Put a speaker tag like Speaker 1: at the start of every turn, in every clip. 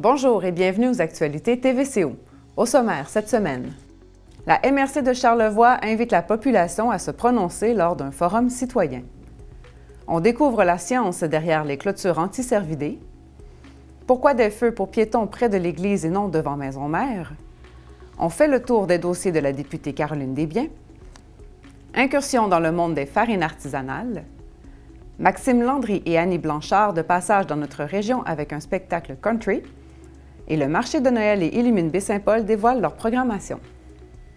Speaker 1: Bonjour et bienvenue aux actualités TVCO. Au sommaire cette semaine, la MRC de Charlevoix invite la population à se prononcer lors d'un forum citoyen. On découvre la science derrière les clôtures anti-cervidés. Pourquoi des feux pour piétons près de l'église et non devant Maison-Mère? On fait le tour des dossiers de la députée Caroline Desbiens. Incursion dans le monde des farines artisanales. Maxime Landry et Annie Blanchard de passage dans notre région avec un spectacle country. Et le marché de Noël et Illumine Baie-Saint-Paul dévoilent leur programmation.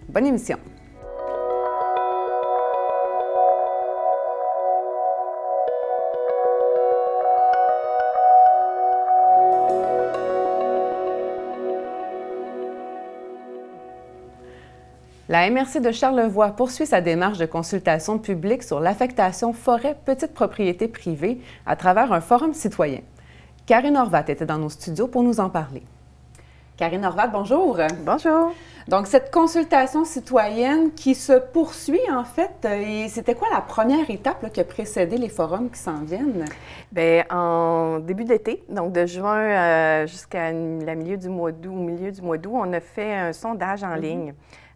Speaker 1: Bonne émission! La MRC de Charlevoix poursuit sa démarche de consultation publique sur l'affectation forêt-petite propriété privée à travers un forum citoyen. Karine Horvat était dans nos studios pour nous en parler. Karine Horvat, bonjour.
Speaker 2: Bonjour. Donc,
Speaker 1: cette consultation citoyenne qui se poursuit, en fait, et c'était quoi la première étape là, qui a précédé les forums qui s'en viennent?
Speaker 2: Bien, en début d'été, donc de juin jusqu'à la milieu du mois d'août, au milieu du mois d'août, on a fait un sondage en ligne.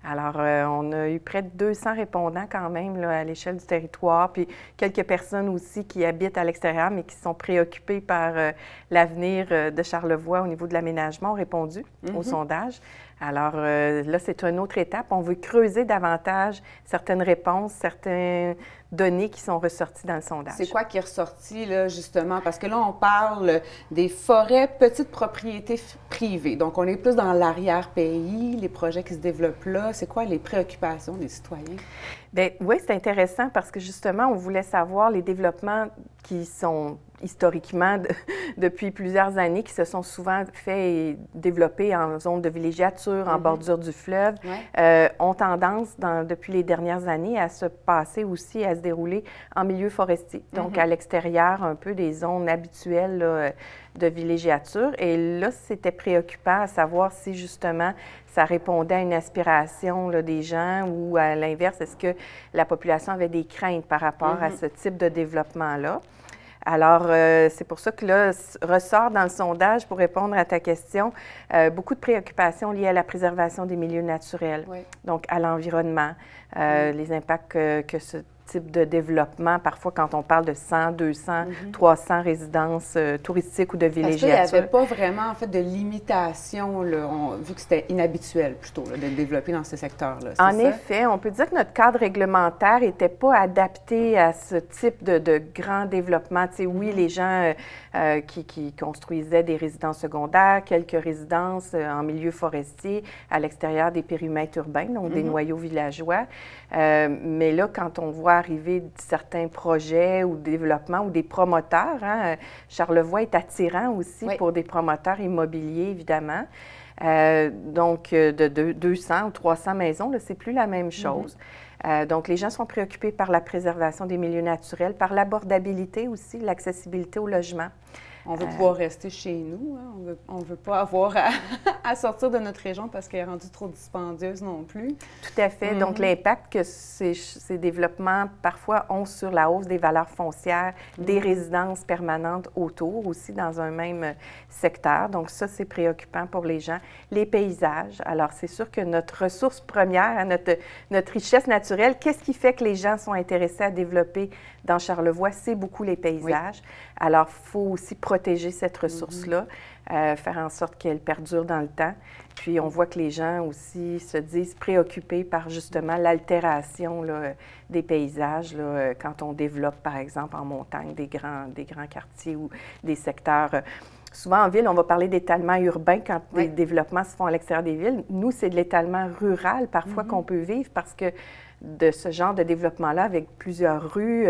Speaker 2: Alors, on a eu près de 200 répondants quand même là, à l'échelle du territoire, puis quelques personnes aussi qui habitent à l'extérieur, mais qui sont préoccupées par l'avenir de Charlevoix au niveau de l'aménagement ont répondu au sondage. Alors là, c'est une autre étape. On veut creuser davantage certaines réponses, certaines données qui sont ressorties dans le sondage.
Speaker 1: C'est quoi qui est ressorti, là, justement? Parce que là, on parle des forêts, petites propriétés privées. Donc, on est plus dans l'arrière-pays, les projets qui se développent là. C'est quoi les préoccupations des citoyens?
Speaker 2: Bien, oui, c'est intéressant parce que, justement, on voulait savoir les développements qui sont historiquement, depuis plusieurs années, qui se sont souvent faits et développés en zone de villégiature, en bordure du fleuve, ont tendance, depuis les dernières années, à se passer aussi, à se dérouler en milieu forestier, donc à l'extérieur un peu des zones habituelles là, de villégiature. Et là, c'était préoccupant à savoir si, justement, ça répondait à une aspiration là, des gens ou, à l'inverse, est-ce que la population avait des craintes par rapport à ce type de développement-là? Alors, c'est pour ça que là, ressort dans le sondage, pour répondre à ta question, beaucoup de préoccupations liées à la préservation des milieux naturels, donc à l'environnement, les impacts que ce type de développement, parfois quand on parle de 100, 200, 300 résidences touristiques ou de villégiature.
Speaker 1: Parce qu'il n'y avait pas vraiment, en fait, de limitation, là, vu que c'était inhabituel, plutôt, là, de développer dans ce secteur-là.
Speaker 2: En effet, on peut dire que notre cadre réglementaire n'était pas adapté à ce type de grand développement. Tu sais, oui, les gens qui construisaient des résidences secondaires, quelques résidences en milieu forestier, à l'extérieur des périmètres urbains, donc des noyaux villageois. Mais là, quand on voit arriver certains projets ou développements ou des promoteurs, hein, Charlevoix est attirant aussi pour des promoteurs immobiliers, évidemment. Donc, de 200 ou 300 maisons, c'est plus la même chose. Donc, les gens sont préoccupés par la préservation des milieux naturels, par l'abordabilité aussi, l'accessibilité au logement.
Speaker 1: On veut pouvoir rester chez nous. Hein? On veut pas avoir à sortir de notre région parce qu'elle est rendue trop dispendieuse non plus.
Speaker 2: Tout à fait. Donc, l'impact que ces développements parfois ont sur la hausse des valeurs foncières, des résidences permanentes autour aussi dans un même secteur. Donc, ça, c'est préoccupant pour les gens. Les paysages. Alors, c'est sûr que notre ressource première, notre richesse naturelle, qu'est-ce qui fait que les gens sont intéressés à développer dans Charlevoix? C'est beaucoup les paysages. Alors, il faut aussi protéger cette ressource-là, faire en sorte qu'elle perdure dans le temps. Puis, on voit que les gens aussi se disent préoccupés par justement l'altération des paysages là, quand on développe, par exemple, en montagne, des grands quartiers ou des secteurs. Souvent, en ville, on va parler d'étalement urbain quand les développements se font à l'extérieur des villes. Nous, c'est de l'étalement rural parfois qu'on peut vivre parce que de ce genre de développement-là avec plusieurs rues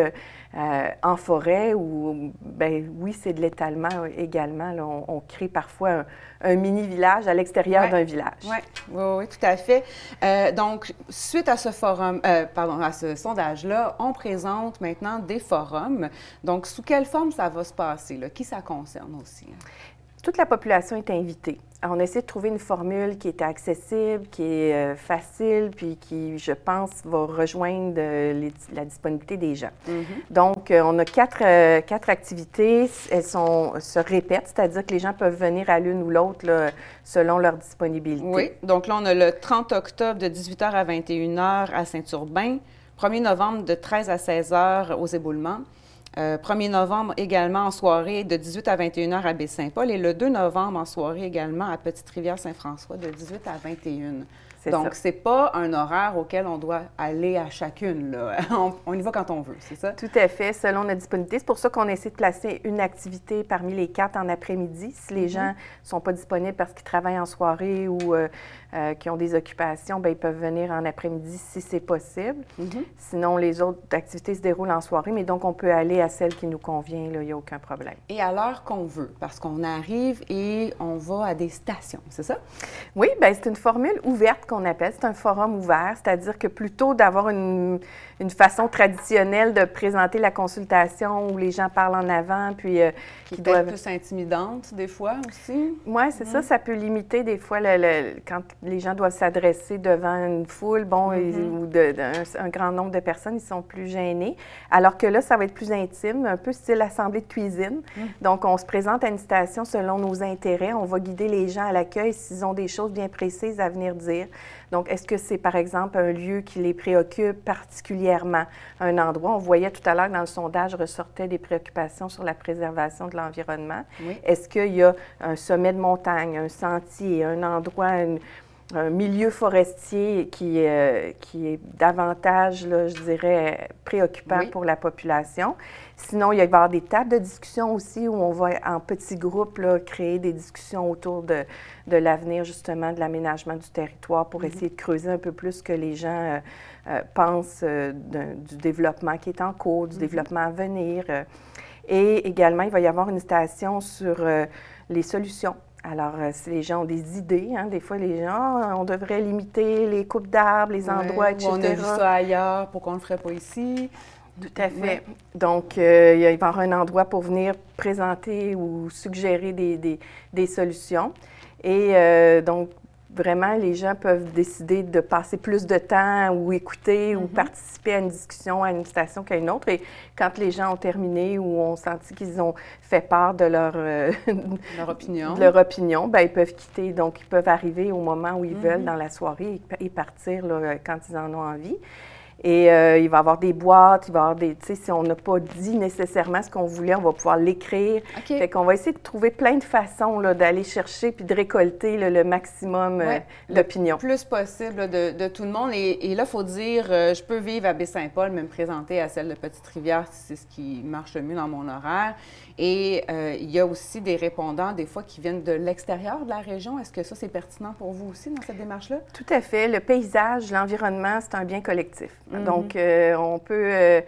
Speaker 2: en forêt ou, ben oui, c'est de l'étalement également. Là, on crée parfois un mini-village à l'extérieur d'un village.
Speaker 1: Oui, tout à fait. Donc, suite à ce forum, à ce sondage-là, on présente maintenant des forums. Donc, sous quelle forme ça va se passer? Là? Qui ça concerne aussi?
Speaker 2: Toute la population est invitée. Alors, on essaie de trouver une formule qui est accessible, qui est facile, puis qui, je pense, va rejoindre la disponibilité des gens. Donc, on a quatre activités. Elles se répètent, c'est-à-dire que les gens peuvent venir à l'une ou l'autre selon leur disponibilité.
Speaker 1: Oui, donc là, on a le 30 octobre de 18h à 21h à Saint-Urbain, 1er novembre de 13 à 16h aux Éboulements, 1er novembre également en soirée de 18 à 21h à Baie-Saint-Paul et le 2 novembre en soirée également à Petite-Rivière-Saint-François de 18 à 21. Donc, ce n'est pas un horaire auquel on doit aller à chacune, là. On y va quand on veut, c'est ça?
Speaker 2: Tout à fait, selon notre disponibilité. C'est pour ça qu'on essaie de placer une activité parmi les 4 en après-midi. Si les gens ne sont pas disponibles parce qu'ils travaillent en soirée ou qui ont des occupations, bien, ils peuvent venir en après-midi si c'est possible. Sinon, les autres activités se déroulent en soirée, mais donc on peut aller à celle qui nous convient, là, il n'y a aucun problème.
Speaker 1: Et à l'heure qu'on veut, parce qu'on arrive et on va à des stations, c'est ça?
Speaker 2: Oui, bien, c'est une formule ouverte qu'on appelle. C'est un forum ouvert, c'est-à-dire que plutôt d'avoir une façon traditionnelle de présenter la consultation où les gens parlent en avant, puis
Speaker 1: qui doit être plus intimidante des fois aussi.
Speaker 2: Oui, c'est ça. Ça peut limiter des fois quand les gens doivent s'adresser devant une foule, bon, ou un grand nombre de personnes, ils sont plus gênés. Alors que là, ça va être plus intime, un peu style assemblée de cuisine. Donc, on se présente à une station selon nos intérêts. On va guider les gens à l'accueil s'ils ont des choses bien précises à venir dire. Donc, est-ce que c'est, par exemple, un lieu qui les préoccupe particulièrement, un endroit? On voyait tout à l'heure que dans le sondage ressortait des préoccupations sur la préservation de l'environnement. Est-ce qu'il y a un sommet de montagne, un sentier, un endroit, un milieu forestier qui est davantage, là, je dirais, préoccupant pour la population? Sinon, il va y avoir des tables de discussion aussi où on va, en petits groupes, là, créer des discussions autour de l'avenir, justement, de l'aménagement du territoire pour essayer de creuser un peu plus ce que les gens pensent du développement qui est en cours, du développement à venir. Et également, il va y avoir une station sur les solutions. Alors, si les gens ont des idées, hein, des fois, les gens, on devrait limiter les coupes d'arbres, les endroits, etc.
Speaker 1: On a vu ça ailleurs, pourquoi on ne le ferait pas ici?
Speaker 2: Tout à fait. Donc, il va y avoir un endroit pour venir présenter ou suggérer des solutions. Et donc, vraiment, les gens peuvent décider de passer plus de temps ou écouter ou participer à une discussion à une station qu'à une autre. Et quand les gens ont terminé ou ont senti qu'ils ont fait part de leur opinion, bien, ils peuvent quitter. Donc, ils peuvent arriver au moment où ils veulent dans la soirée et partir là, quand ils en ont envie. Et il va y avoir des boîtes, il va y avoir des... Tu sais, si on n'a pas dit nécessairement ce qu'on voulait, on va pouvoir l'écrire. Fait qu'on va essayer de trouver plein de façons là, d'aller chercher puis de récolter là, le maximum d'opinions.
Speaker 1: Le plus possible de tout le monde. Et là, il faut dire, je peux vivre à Baie-Saint-Paul, mais me présenter à celle de Petite-Rivière si c'est ce qui marche le mieux dans mon horaire. Et il y a aussi des répondants, des fois, qui viennent de l'extérieur de la région. Est-ce que ça, c'est pertinent pour vous aussi dans cette démarche-là?
Speaker 2: Tout à fait. Le paysage, l'environnement, c'est un bien collectif. Donc, on peut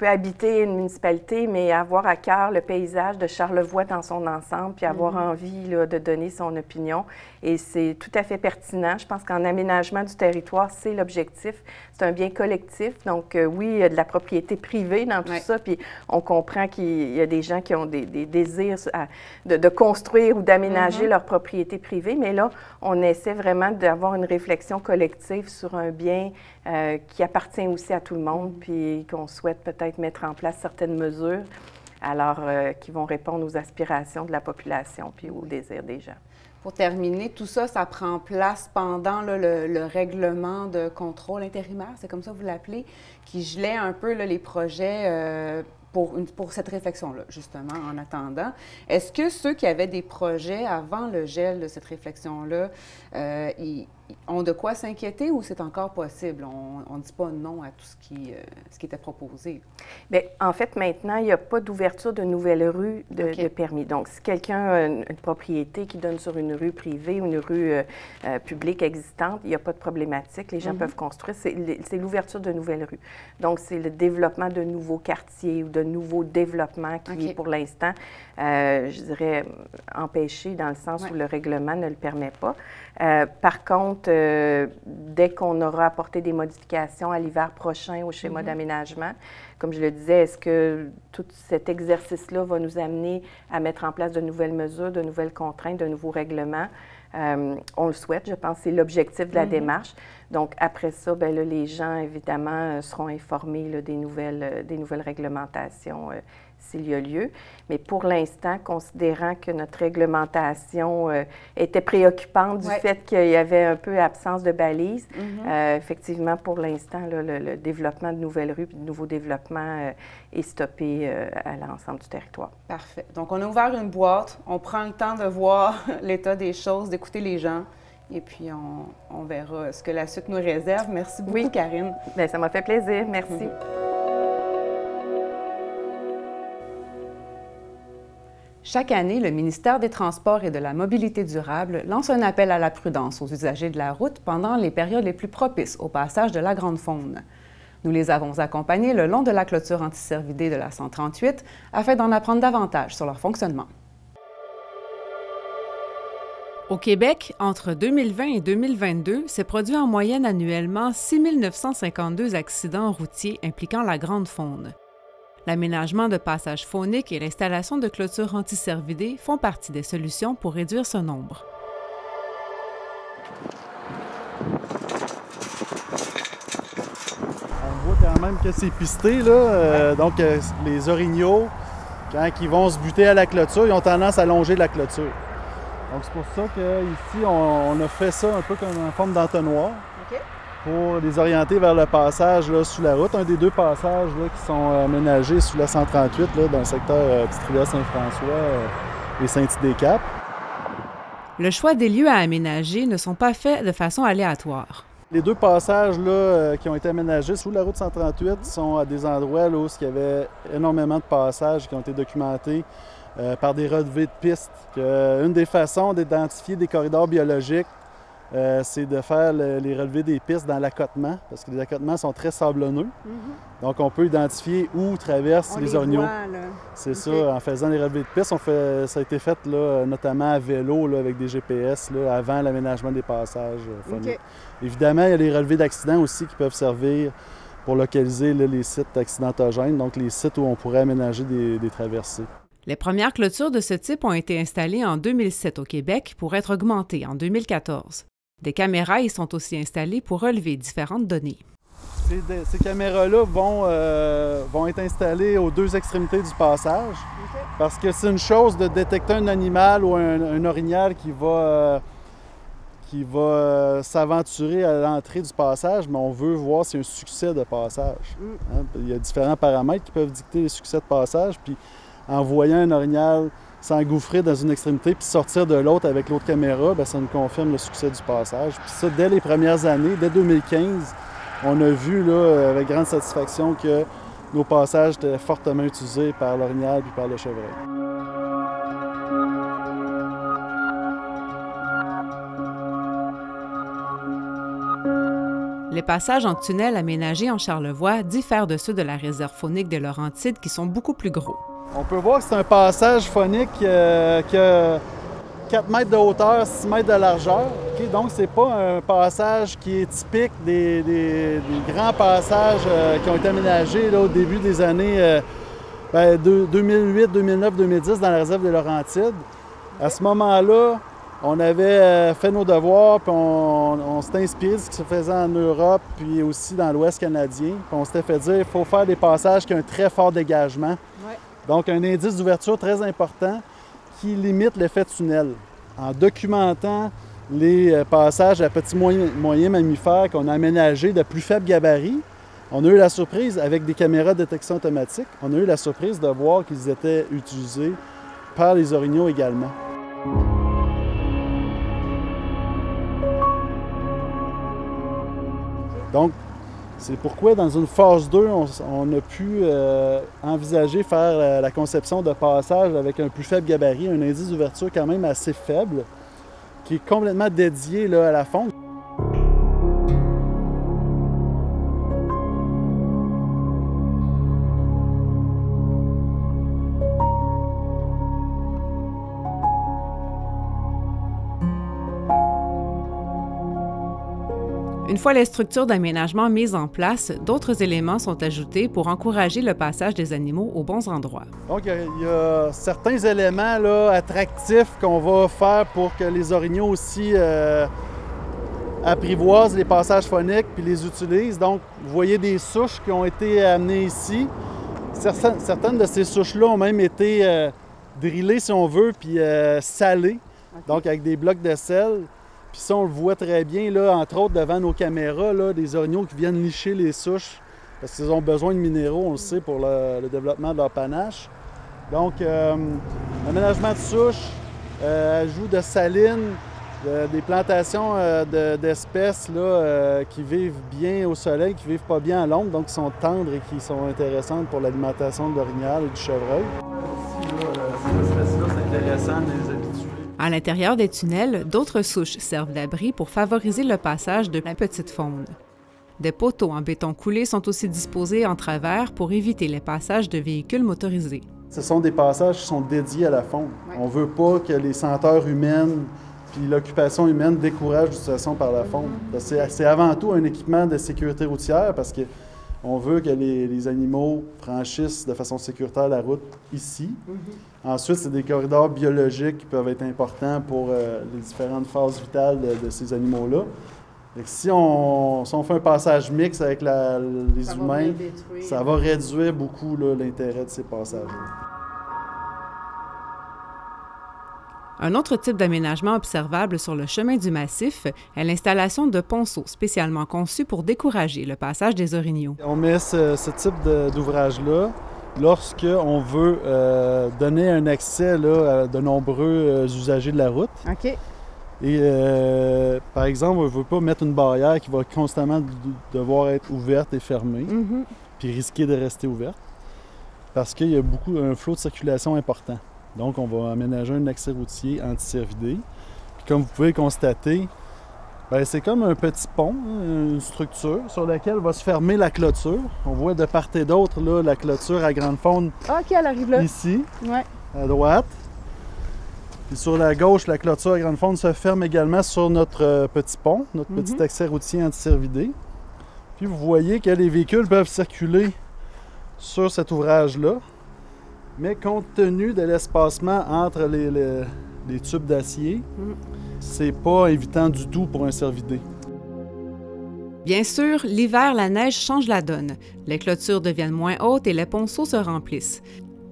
Speaker 2: habiter une municipalité, mais avoir à cœur le paysage de Charlevoix dans son ensemble, puis avoir envie là, de donner son opinion. Et c'est tout à fait pertinent. Je pense qu'en aménagement du territoire, c'est l'objectif. C'est un bien collectif. Donc, oui, il y a de la propriété privée dans tout ça, puis on comprend qu'il y a des gens qui ont des désirs de construire ou d'aménager leur propriété privée, mais là, on essaie vraiment d'avoir une réflexion collective sur un bien qui appartient aussi à tout le monde, puis qu'on souhaite peut-être mettre en place certaines mesures, alors qui vont répondre aux aspirations de la population puis aux désirs des gens.
Speaker 1: Pour terminer, tout ça, ça prend place pendant là, le règlement de contrôle intérimaire, c'est comme ça que vous l'appelez, qui gelait un peu là, les projets pour cette réflexion-là, justement, en attendant. Est-ce que ceux qui avaient des projets avant le gel de cette réflexion-là, ils ont de quoi s'inquiéter ou c'est encore possible? On ne dit pas non à tout ce qui était proposé.
Speaker 2: Bien, en fait, maintenant, il n'y a pas d'ouverture de nouvelles rues de permis. Donc, si quelqu'un a une propriété qui donne sur une rue privée ou une rue publique existante, il n'y a pas de problématique. Les gens peuvent construire. C'est l'ouverture de nouvelles rues. Donc, c'est le développement de nouveaux quartiers ou de nouveaux développements qui est pour l'instant, je dirais, empêché dans le sens où le règlement ne le permet pas. Par contre, compte dès qu'on aura apporté des modifications à l'hiver prochain au schéma d'aménagement. Comme je le disais, est-ce que tout cet exercice-là va nous amener à mettre en place de nouvelles mesures, de nouvelles contraintes, de nouveaux règlements? On le souhaite, je pense, c'est l'objectif de la démarche. Donc, après ça, bien, là, les gens, évidemment, seront informés là, des nouvelles réglementations s'il y a lieu. Mais pour l'instant, considérant que notre réglementation était préoccupante du fait qu'il y avait un peu absence de balises, effectivement, pour l'instant, le développement de nouvelles rues et de nouveaux développements est stoppé à l'ensemble du territoire.
Speaker 1: Parfait. Donc, on a ouvert une boîte, on prend le temps de voir l'état des choses, d'écouter les gens, et puis on verra ce que la suite nous réserve. Merci beaucoup, Karine.
Speaker 2: Bien, ça m'a fait plaisir. Merci.
Speaker 1: Chaque année, le ministère des Transports et de la Mobilité durable lance un appel à la prudence aux usagers de la route pendant les périodes les plus propices au passage de la Grande Faune. Nous les avons accompagnés le long de la clôture anti-cervidés de la 138 afin d'en apprendre davantage sur leur fonctionnement. Au Québec, entre 2020 et 2022, s'est produit en moyenne annuellement 6 952 accidents routiers impliquant la Grande Faune. L'aménagement de passages fauniques et l'installation de clôtures anti-cervidés font partie des solutions pour réduire ce nombre.
Speaker 3: On voit quand même que c'est pisté, là. Donc, les orignaux, quand ils vont se buter à la clôture, ils ont tendance à longer la clôture. Donc, c'est pour ça qu'ici, on a fait ça un peu comme en forme d'entonnoir. Pour les orienter vers le passage là, sous la route. Un des deux passages là, qui sont aménagés sous la 138 là, dans le secteur Petite-Rivière-Saint-François et Saint-Idée-Cap.
Speaker 1: Le choix des lieux à aménager ne sont pas faits de façon aléatoire.
Speaker 3: Les deux passages là, qui ont été aménagés sous la route 138 sont à des endroits là, où il y avait énormément de passages qui ont été documentés par des relevés de pistes. Une des façons d'identifier des corridors biologiques, c'est de faire les relevés des pistes dans l'accotement, parce que les accotements sont très sablonneux. Donc, on peut identifier où traversent les orignaux. C'est ça, en faisant les relevés de pistes. Ça a été fait là, notamment à vélo là, avec des GPS là, avant l'aménagement des passages phoniques. Évidemment, il y a les relevés d'accidents aussi qui peuvent servir pour localiser là, les sites accidentogènes, donc les sites où on pourrait aménager des traversées.
Speaker 1: Les premières clôtures de ce type ont été installées en 2007 au Québec pour être augmentées en 2014. Des caméras y sont aussi installées pour relever différentes données.
Speaker 3: Ces caméras-là vont être installées aux deux extrémités du passage parce que c'est une chose de détecter un animal ou un orignal qui va s'aventurer à l'entrée du passage, mais on veut voir si y a un succès de passage. Hein? Il y a différents paramètres qui peuvent dicter les succès de passage, puis en voyant un orignal s'engouffrer dans une extrémité puis sortir de l'autre avec l'autre caméra, bien, ça nous confirme le succès du passage. Puis ça, dès les premières années, dès 2015, on a vu là, avec grande satisfaction que nos passages étaient fortement utilisés par l'orignal puis par le chevreuil.
Speaker 1: Les passages en tunnel aménagés en Charlevoix diffèrent de ceux de la réserve faunique des Laurentides qui sont beaucoup plus gros.
Speaker 3: On peut voir que c'est un passage faunique qui a 4 mètres de hauteur, 6 mètres de largeur. Okay? Donc, c'est pas un passage qui est typique des grands passages qui ont été aménagés là, au début des années 2008, 2009, 2010 dans la réserve des Laurentides. À ce moment-là, on avait fait nos devoirs, puis on s'était inspiré de ce qui se faisait en Europe, puis aussi dans l'Ouest canadien. Puis on s'était fait dire qu'il faut faire des passages qui ont un très fort dégagement. Donc, un indice d'ouverture très important qui limite l'effet tunnel. En documentant les passages à petits moyens mammifères qu'on a aménagés de plus faible gabarit, on a eu la surprise, avec des caméras de détection automatique, on a eu la surprise de voir qu'ils étaient utilisés par les orignaux également. Donc, c'est pourquoi, dans une phase 2, on a pu envisager faire la conception de passage avec un plus faible gabarit, un indice d'ouverture quand même assez faible, qui est complètement dédié là, à la faune.
Speaker 1: Une fois les structures d'aménagement mises en place, d'autres éléments sont ajoutés pour encourager le passage des animaux aux bons endroits.
Speaker 3: Donc, il y a certains éléments là, attractifs qu'on va faire pour que les orignaux aussi apprivoisent les passages phoniques puis les utilisent. Donc, vous voyez des souches qui ont été amenées ici. Certaines de ces souches-là ont même été drillées, si on veut, puis salées, donc avec des blocs de sel. Puis ça, on le voit très bien, là, entre autres, devant nos caméras, là, des orignaux qui viennent licher les souches parce qu'ils ont besoin de minéraux, on le sait, pour le développement de leur panache. Donc, aménagement de souches, ajout de salines, des plantations d'espèces là, qui vivent bien au soleil, qui ne vivent pas bien à l'ombre, donc qui sont tendres et qui sont intéressantes pour l'alimentation de l'orignal et du chevreuil. C'est intéressant de les habituer.
Speaker 1: À l'intérieur des tunnels, d'autres souches servent d'abri pour favoriser le passage de la petite faune. Des poteaux en béton coulé sont aussi disposés en travers pour éviter les passages de véhicules motorisés.
Speaker 3: Ce sont des passages qui sont dédiés à la faune. Ouais. On ne veut pas que les senteurs humaines puis l'occupation humaine décourage l'utilisation par la faune. C'est avant tout un équipement de sécurité routière parce qu'on veut que les animaux franchissent de façon sécuritaire la route ici. Ensuite, c'est des corridors biologiques qui peuvent être importants pour les différentes phases vitales de ces animaux-là. Si on fait un passage mixte avec les humains, ça va réduire beaucoup l'intérêt de ces passages-là.
Speaker 1: Un autre type d'aménagement observable sur le chemin du massif est l'installation de ponceaux spécialement conçus pour décourager le passage des orignaux.
Speaker 3: On met ce type d'ouvrage-là lorsqu'on veut donner un accès là, à de nombreux usagers de la route.
Speaker 1: OK.
Speaker 3: Et par exemple, on ne veut pas mettre une barrière qui va constamment devoir être ouverte et fermée, puis risquer de rester ouverte, parce qu'il y a un flot de circulation important. Donc, on va aménager un accès routier anti-cervidé. Puis comme vous pouvez le constater, c'est comme un petit pont, une structure sur laquelle va se fermer la clôture. On voit de part et d'autre là, la clôture à grande faune.
Speaker 1: OK, elle arrive là.
Speaker 3: Ici, à droite. Puis sur la gauche, la clôture à grande faune se ferme également sur notre petit pont, notre petit accès routier anti-cervidé. Puis vous voyez que les véhicules peuvent circuler sur cet ouvrage-là. Mais compte tenu de l'espacement entre les tubes d'acier, c'est pas évitant du tout pour un cervidé.
Speaker 1: Bien sûr, l'hiver, la neige change la donne. Les clôtures deviennent moins hautes et les ponceaux se remplissent.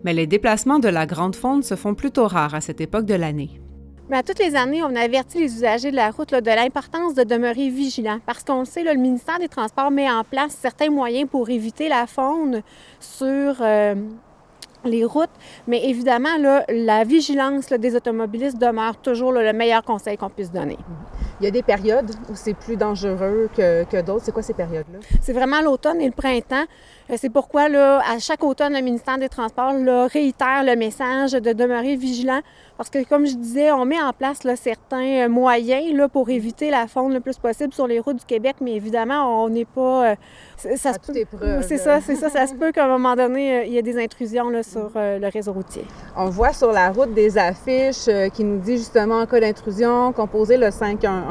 Speaker 1: Mais les déplacements de la grande faune se font plutôt rares à cette époque de l'année.
Speaker 4: Bien, toutes les années, on avertit les usagers de la route de l'importance de demeurer vigilants parce qu'on le sait, le ministère des Transports met en place certains moyens pour éviter la faune sur les routes, mais évidemment, là, la vigilance des automobilistes demeure toujours le meilleur conseil qu'on puisse donner.
Speaker 1: Il y a des périodes où c'est plus dangereux que d'autres. C'est quoi ces périodes-là?
Speaker 4: C'est vraiment l'automne et le printemps. C'est pourquoi, là, à chaque automne, le ministère des Transports là, réitère le message de demeurer vigilant parce que, comme je disais, on met en place là, certains moyens là, pour éviter la faune le plus possible sur les routes du Québec, mais évidemment, on n'est pas... ça se peut, c'est ça, ça se peut qu'à un moment donné, il y ait des intrusions là, sur le réseau routier.
Speaker 1: On voit sur la route des affiches qui nous disent justement en cas d'intrusion, composer le 511.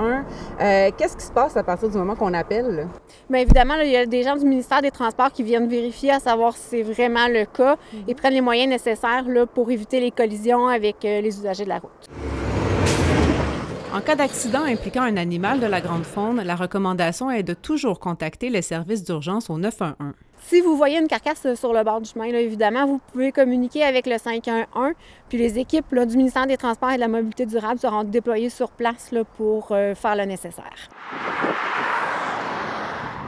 Speaker 1: Qu'est-ce qui se passe à partir du moment qu'on appelle?
Speaker 4: Bien évidemment, là, il y a des gens du ministère des Transports qui viennent vérifier à savoir si c'est vraiment le cas et prennent les moyens nécessaires là, pour éviter les collisions avec les usagers de la route.
Speaker 1: En cas d'accident impliquant un animal de la grande faune, la recommandation est de toujours contacter les services d'urgence au 911.
Speaker 4: Si vous voyez une carcasse sur le bord du chemin, là, évidemment, vous pouvez communiquer avec le 511, puis les équipes là, du ministère des Transports et de la Mobilité durable seront déployées sur place là, pour faire le nécessaire.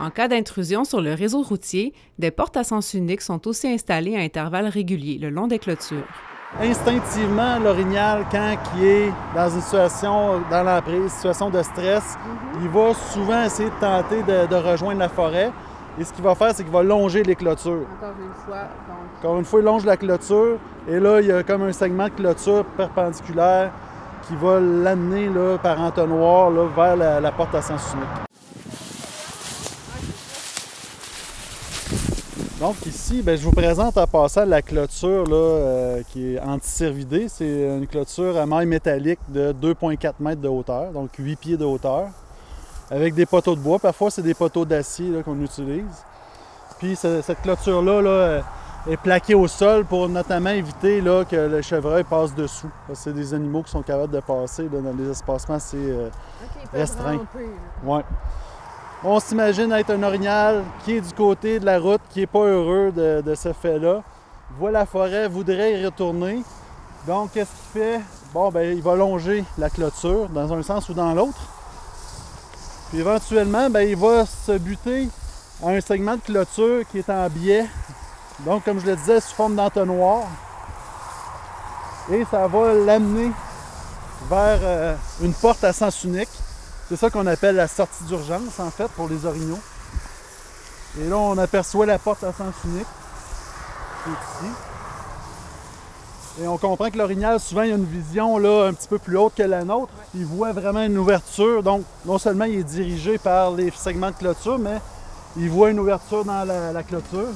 Speaker 1: En cas d'intrusion sur le réseau routier, des portes à sens unique sont aussi installées à intervalles réguliers le long des clôtures.
Speaker 3: Instinctivement, l'orignal, quand il est dans une situation, dans l'emprise, situation de stress, il va souvent essayer de tenter de rejoindre la forêt. Et ce qu'il va faire, c'est qu'il va longer les clôtures. Encore une fois, il longe la clôture. Et là, il y a comme un segment de clôture perpendiculaire qui va l'amener là, par entonnoir là, vers la porte à sens unique. Donc ici, je vous présente en passant la clôture là, qui est anti-cervidée. C'est une clôture à maille métallique de 2,4 mètres de hauteur, donc 8 pieds de hauteur. avec des poteaux de bois. Parfois, c'est des poteaux d'acier qu'on utilise. Puis cette clôture-là là, est plaquée au sol pour notamment éviter là, que le chevreuil passe dessous. Parce que c'est des animaux qui sont capables de passer là, dans des espacements assez restreints. Ouais. On s'imagine être un orignal qui est du côté de la route, qui n'est pas heureux de ce fait-là. Voit la forêt, voudrait y retourner. Donc, qu'est-ce qu'il fait? Bon, bien, il va longer la clôture dans un sens ou dans l'autre. Puis éventuellement, bien, il va se buter à un segment de clôture qui est en biais. Donc, comme je le disais, sous forme d'entonnoir. Et ça va l'amener vers une porte à sens unique. C'est ça qu'on appelle la sortie d'urgence, en fait, pour les orignaux. Et là, on aperçoit la porte à sens unique, qui est ici. Et on comprend que l'orignal, souvent, il a une vision là, un petit peu plus haute que la nôtre. Il voit vraiment une ouverture. Donc, non seulement il est dirigé par les segments de clôture, mais il voit une ouverture dans la clôture.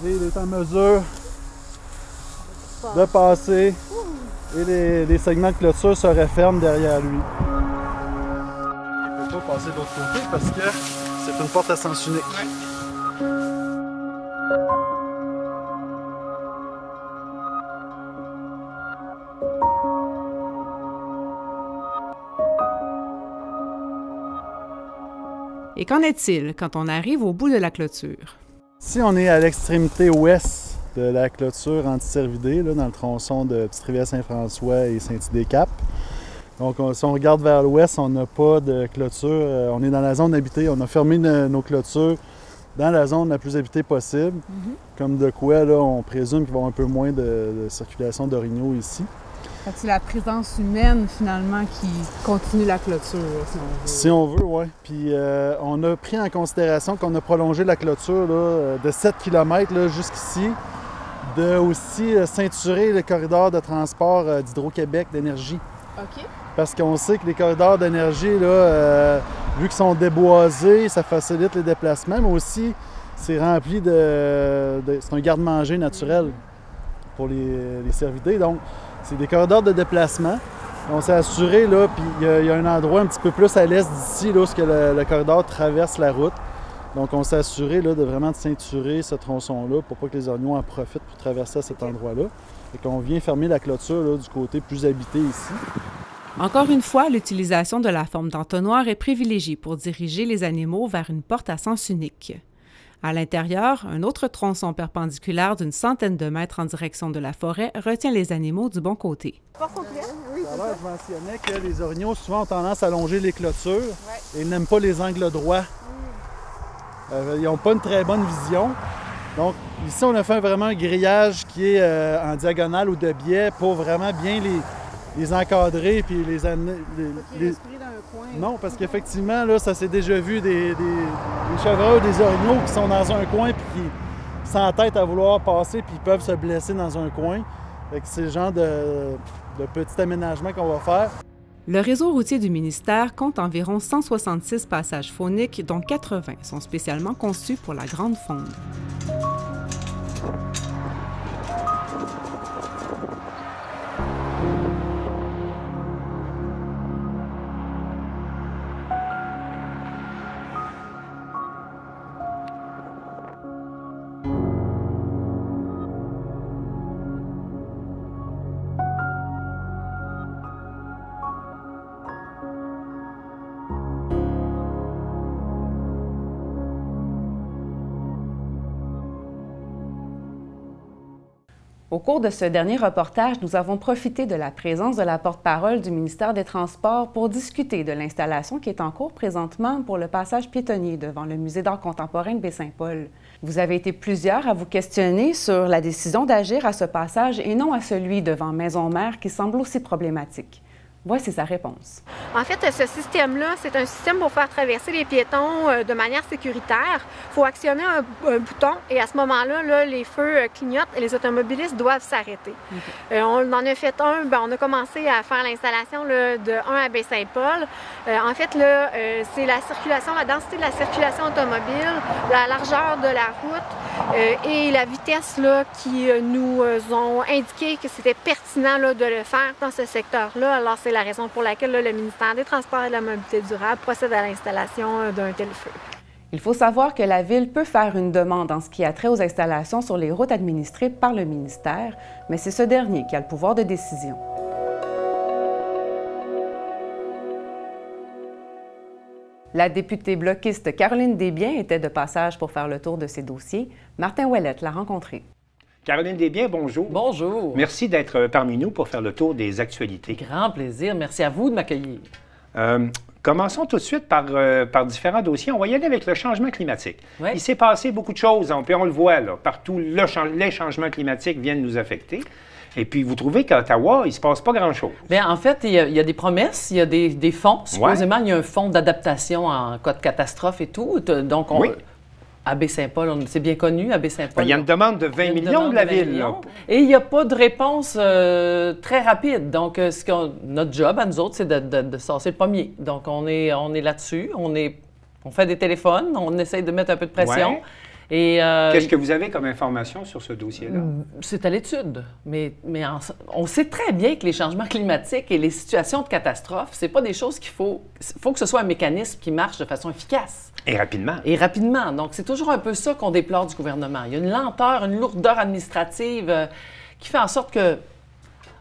Speaker 3: Et il est en mesure de passer. Et les segments de clôture se referment derrière lui. Il ne peut pas passer de l'autre côté parce que c'est une porte à sens unique.
Speaker 1: Et qu'en est-il quand on arrive au bout de la clôture?
Speaker 3: Si on est à l'extrémité ouest de la clôture anti-cervidée, là, dans le tronçon de Petite-Rivière-Saint-François et Saint-Idée-Cap. Donc, si on regarde vers l'ouest, on n'a pas de clôture. On est dans la zone habitée. On a fermé nos clôtures dans la zone la plus habitée possible. Comme de quoi, là, on présume qu'il va y avoir un peu moins de circulation d'orignaux ici.
Speaker 1: C'est la présence humaine, finalement, qui continue la clôture, si on veut.
Speaker 3: Si on veut, oui. Puis on a pris en considération qu'on a prolongé la clôture là, de 7 km jusqu'ici, de aussi ceinturer le corridor de transport d'Hydro-Québec d'énergie.
Speaker 1: OK.
Speaker 3: Parce qu'on sait que les corridors d'énergie, là, vu qu'ils sont déboisés, ça facilite les déplacements, mais aussi c'est rempli c'est un garde-manger naturel pour les cervidés. Donc, c'est des corridors de déplacement. On s'est assuré, là, puis il y a un endroit un petit peu plus à l'est d'ici, là, où le corridor traverse la route. Donc, on s'est assuré là, de vraiment ceinturer ce tronçon-là pour pas que les orignaux en profitent pour traverser à cet endroit-là. Et qu'on vient fermer la clôture là, du côté plus habité ici.
Speaker 1: Encore une fois, l'utilisation de la forme d'entonnoir est privilégiée pour diriger les animaux vers une porte à sens unique. À l'intérieur, un autre tronçon perpendiculaire d'une centaine de mètres en direction de la forêt retient les animaux du bon côté.
Speaker 3: Tout à l'heure, je mentionnais que les orignaux souvent ont tendance à longer les clôtures et ils n'aiment pas les angles droits. Ils n'ont pas une très bonne vision. Donc ici, on a fait vraiment un grillage qui est en diagonale ou de biais pour vraiment bien les encadrer puis les amener. Non, parce qu'effectivement, là, ça s'est déjà vu des chevreuils, des orignaux qui sont dans un coin puis qui s'entêtent à vouloir passer puis ils peuvent se blesser dans un coin. C'est le genre de petit aménagement qu'on va faire.
Speaker 1: Le réseau routier du ministère compte environ 166 passages fauniques, dont 80 sont spécialement conçus pour la grande faune. Au cours de ce dernier reportage, nous avons profité de la présence de la porte-parole du ministère des Transports pour discuter de l'installation qui est en cours présentement pour le passage piétonnier devant le Musée d'art contemporain de Baie-Saint-Paul. Vous avez été plusieurs à vous questionner sur la décision d'agir à ce passage et non à celui devant Maison-Mère qui semble aussi problématique. Voici sa réponse.
Speaker 4: En fait, ce système-là, c'est un système pour faire traverser les piétons de manière sécuritaire. Il faut actionner un bouton et à ce moment-là, là, les feux clignotent et les automobilistes doivent s'arrêter. Okay. On en a fait un, on a commencé à faire l'installation de 1 à Baie-Saint-Paul. En fait, c'est la circulation, la densité de la circulation automobile, la largeur de la route et la vitesse là, qui nous ont indiqué que c'était pertinent là, de le faire dans ce secteur-là. Alors, c'est la raison pour laquelle là, le ministère des Transports et de la Mobilité durable procède à l'installation d'un tel feu.
Speaker 1: Il faut savoir que la Ville peut faire une demande en ce qui a trait aux installations sur les routes administrées par le ministère, mais c'est ce dernier qui a le pouvoir de décision. La députée bloquiste Caroline Desbiens était de passage pour faire le tour de ces dossiers. Martin Ouellette l'a rencontrée.
Speaker 5: Caroline Desbiens, bonjour.
Speaker 6: Bonjour.
Speaker 5: Merci d'être parmi nous pour faire le tour des actualités.
Speaker 6: Grand plaisir. Merci à vous de m'accueillir.
Speaker 5: Commençons tout de suite par différents dossiers. On va y aller avec le changement climatique.
Speaker 6: Oui.
Speaker 5: Il s'est passé beaucoup de choses, puis on le voit, là, partout, les changements climatiques viennent nous affecter. Et puis, vous trouvez qu'à Ottawa, il ne se passe pas grand-chose?
Speaker 6: Bien, en fait, il y a des promesses, il y a des fonds. Supposément, il y a un fonds d'adaptation en cas de catastrophe et tout. Donc, à Baie-Saint-Paul, c'est bien connu, à Baie-Saint-Paul.
Speaker 5: Il y a une demande de 20 millions de la Ville. Là.
Speaker 6: Et il n'y a pas de réponse très rapide. Donc, notre job, à nous autres, c'est de sortir le premier. Donc, on est là-dessus. On fait des téléphones, on essaye de mettre un peu de pression.
Speaker 5: Ouais.
Speaker 6: Et
Speaker 5: qu'est-ce que vous avez comme information sur ce dossier-là?
Speaker 6: C'est à l'étude. Mais on sait très bien que les changements climatiques et les situations de catastrophe, c'est pas des choses qu'il faut que ce soit un mécanisme qui marche de façon efficace.
Speaker 5: Et rapidement.
Speaker 6: Et rapidement. Donc, c'est toujours un peu ça qu'on déplore du gouvernement. Il y a une lenteur, une lourdeur administrative qui fait en sorte que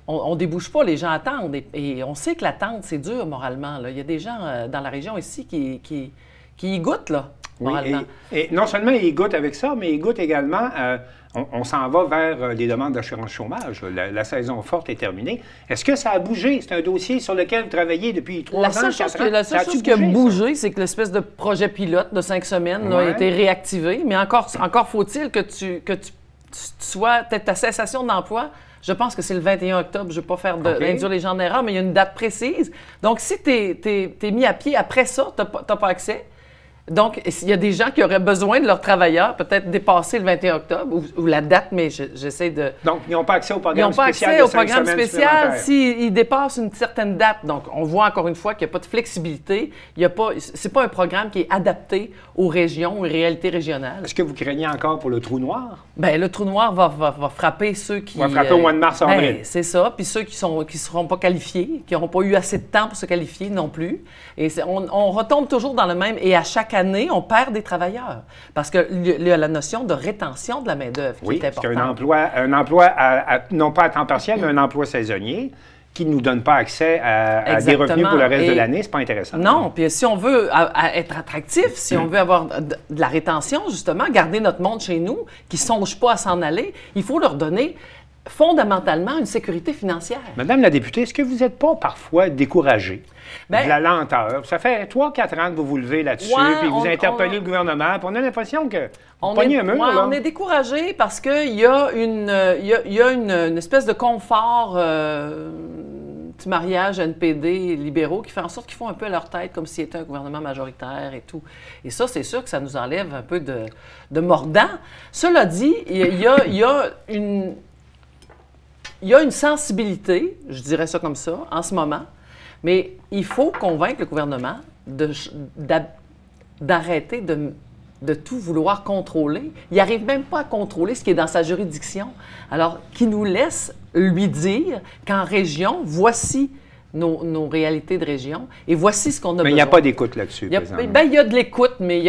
Speaker 6: on débouche pas, les gens attendent. Et on sait que l'attente, c'est dur moralement. Là. Il y a des gens dans la région ici qui y goûtent, là.
Speaker 5: Oui, et non seulement ils goûtent avec ça, mais ils goûtent également, on s'en va vers les demandes d'assurance chômage. La saison forte est terminée. Est-ce que ça a bougé? C'est un dossier sur lequel vous travaillez depuis 3 ans, 4 ans?
Speaker 6: La seule chose qui a bougé, c'est que l'espèce de projet pilote de 5 semaines là, a été réactivé. Mais encore faut-il que tu sois, peut-être ta cessation d'emploi, je pense que c'est le 21 octobre. Je ne veux pas faire induire les gens en erreur, mais il y a une date précise. Donc, si tu es mis à pied après ça, tu n'as pas accès. Donc, il y a des gens qui auraient besoin de leurs travailleurs, peut-être dépasser le 21 octobre ou la date, mais j'essaie de...
Speaker 5: Donc, ils n'ont pas accès au programme spécial.
Speaker 6: Ils n'ont pas accès au programme spécial s'ils dépassent une certaine date. Donc, on voit encore une fois qu'il n'y a pas de flexibilité. Ce n'est pas un programme qui est adapté aux régions, aux réalités régionales.
Speaker 5: Est-ce que vous craignez encore pour le trou noir?
Speaker 6: Bien, le trou noir va frapper ceux qui...
Speaker 5: Va frapper au mois de mars-avril.
Speaker 6: C'est ça. Puis ceux qui ne seront pas qualifiés, qui n'auront pas eu assez de temps pour se qualifier non plus. Et on retombe toujours dans le même... Et à chaque année, on perd des travailleurs. Parce qu'il y a la notion de rétention de la main-d'œuvre qui est importante.
Speaker 5: Oui, parce qu'un emploi non pas à temps partiel, mais un emploi saisonnier qui ne nous donne pas accès à des revenus pour le reste de l'année, c'est pas intéressant.
Speaker 6: Non, puis si on veut être attractif, si on veut avoir de la rétention, justement, garder notre monde chez nous, qui ne songe pas à s'en aller, il faut leur donner fondamentalement une sécurité financière.
Speaker 5: Madame la députée, est-ce que vous n'êtes pas parfois découragée de la lenteur? Ça fait 3-4 ans que vous vous levez là-dessus, puis vous interpellez le gouvernement, puis on a l'impression que vous pognez un mur. Là.
Speaker 6: On est découragé parce qu'il y a une espèce de confort du mariage NPD libéraux qui fait en sorte qu'ils font un peu à leur tête comme s'il était un gouvernement majoritaire et tout. Et ça, c'est sûr que ça nous enlève un peu de mordant. Cela dit, il y a une sensibilité, je dirais ça comme ça, en ce moment, mais il faut convaincre le gouvernement d'arrêter de tout vouloir contrôler. Il n'arrive même pas à contrôler ce qui est dans sa juridiction. Alors, qu'il nous laisse lui dire qu'en région, voici nos réalités de région et voici ce qu'on a besoin.
Speaker 5: Mais il n'y a pas d'écoute là-dessus, présentement.
Speaker 6: Bien, il y a de l'écoute, mais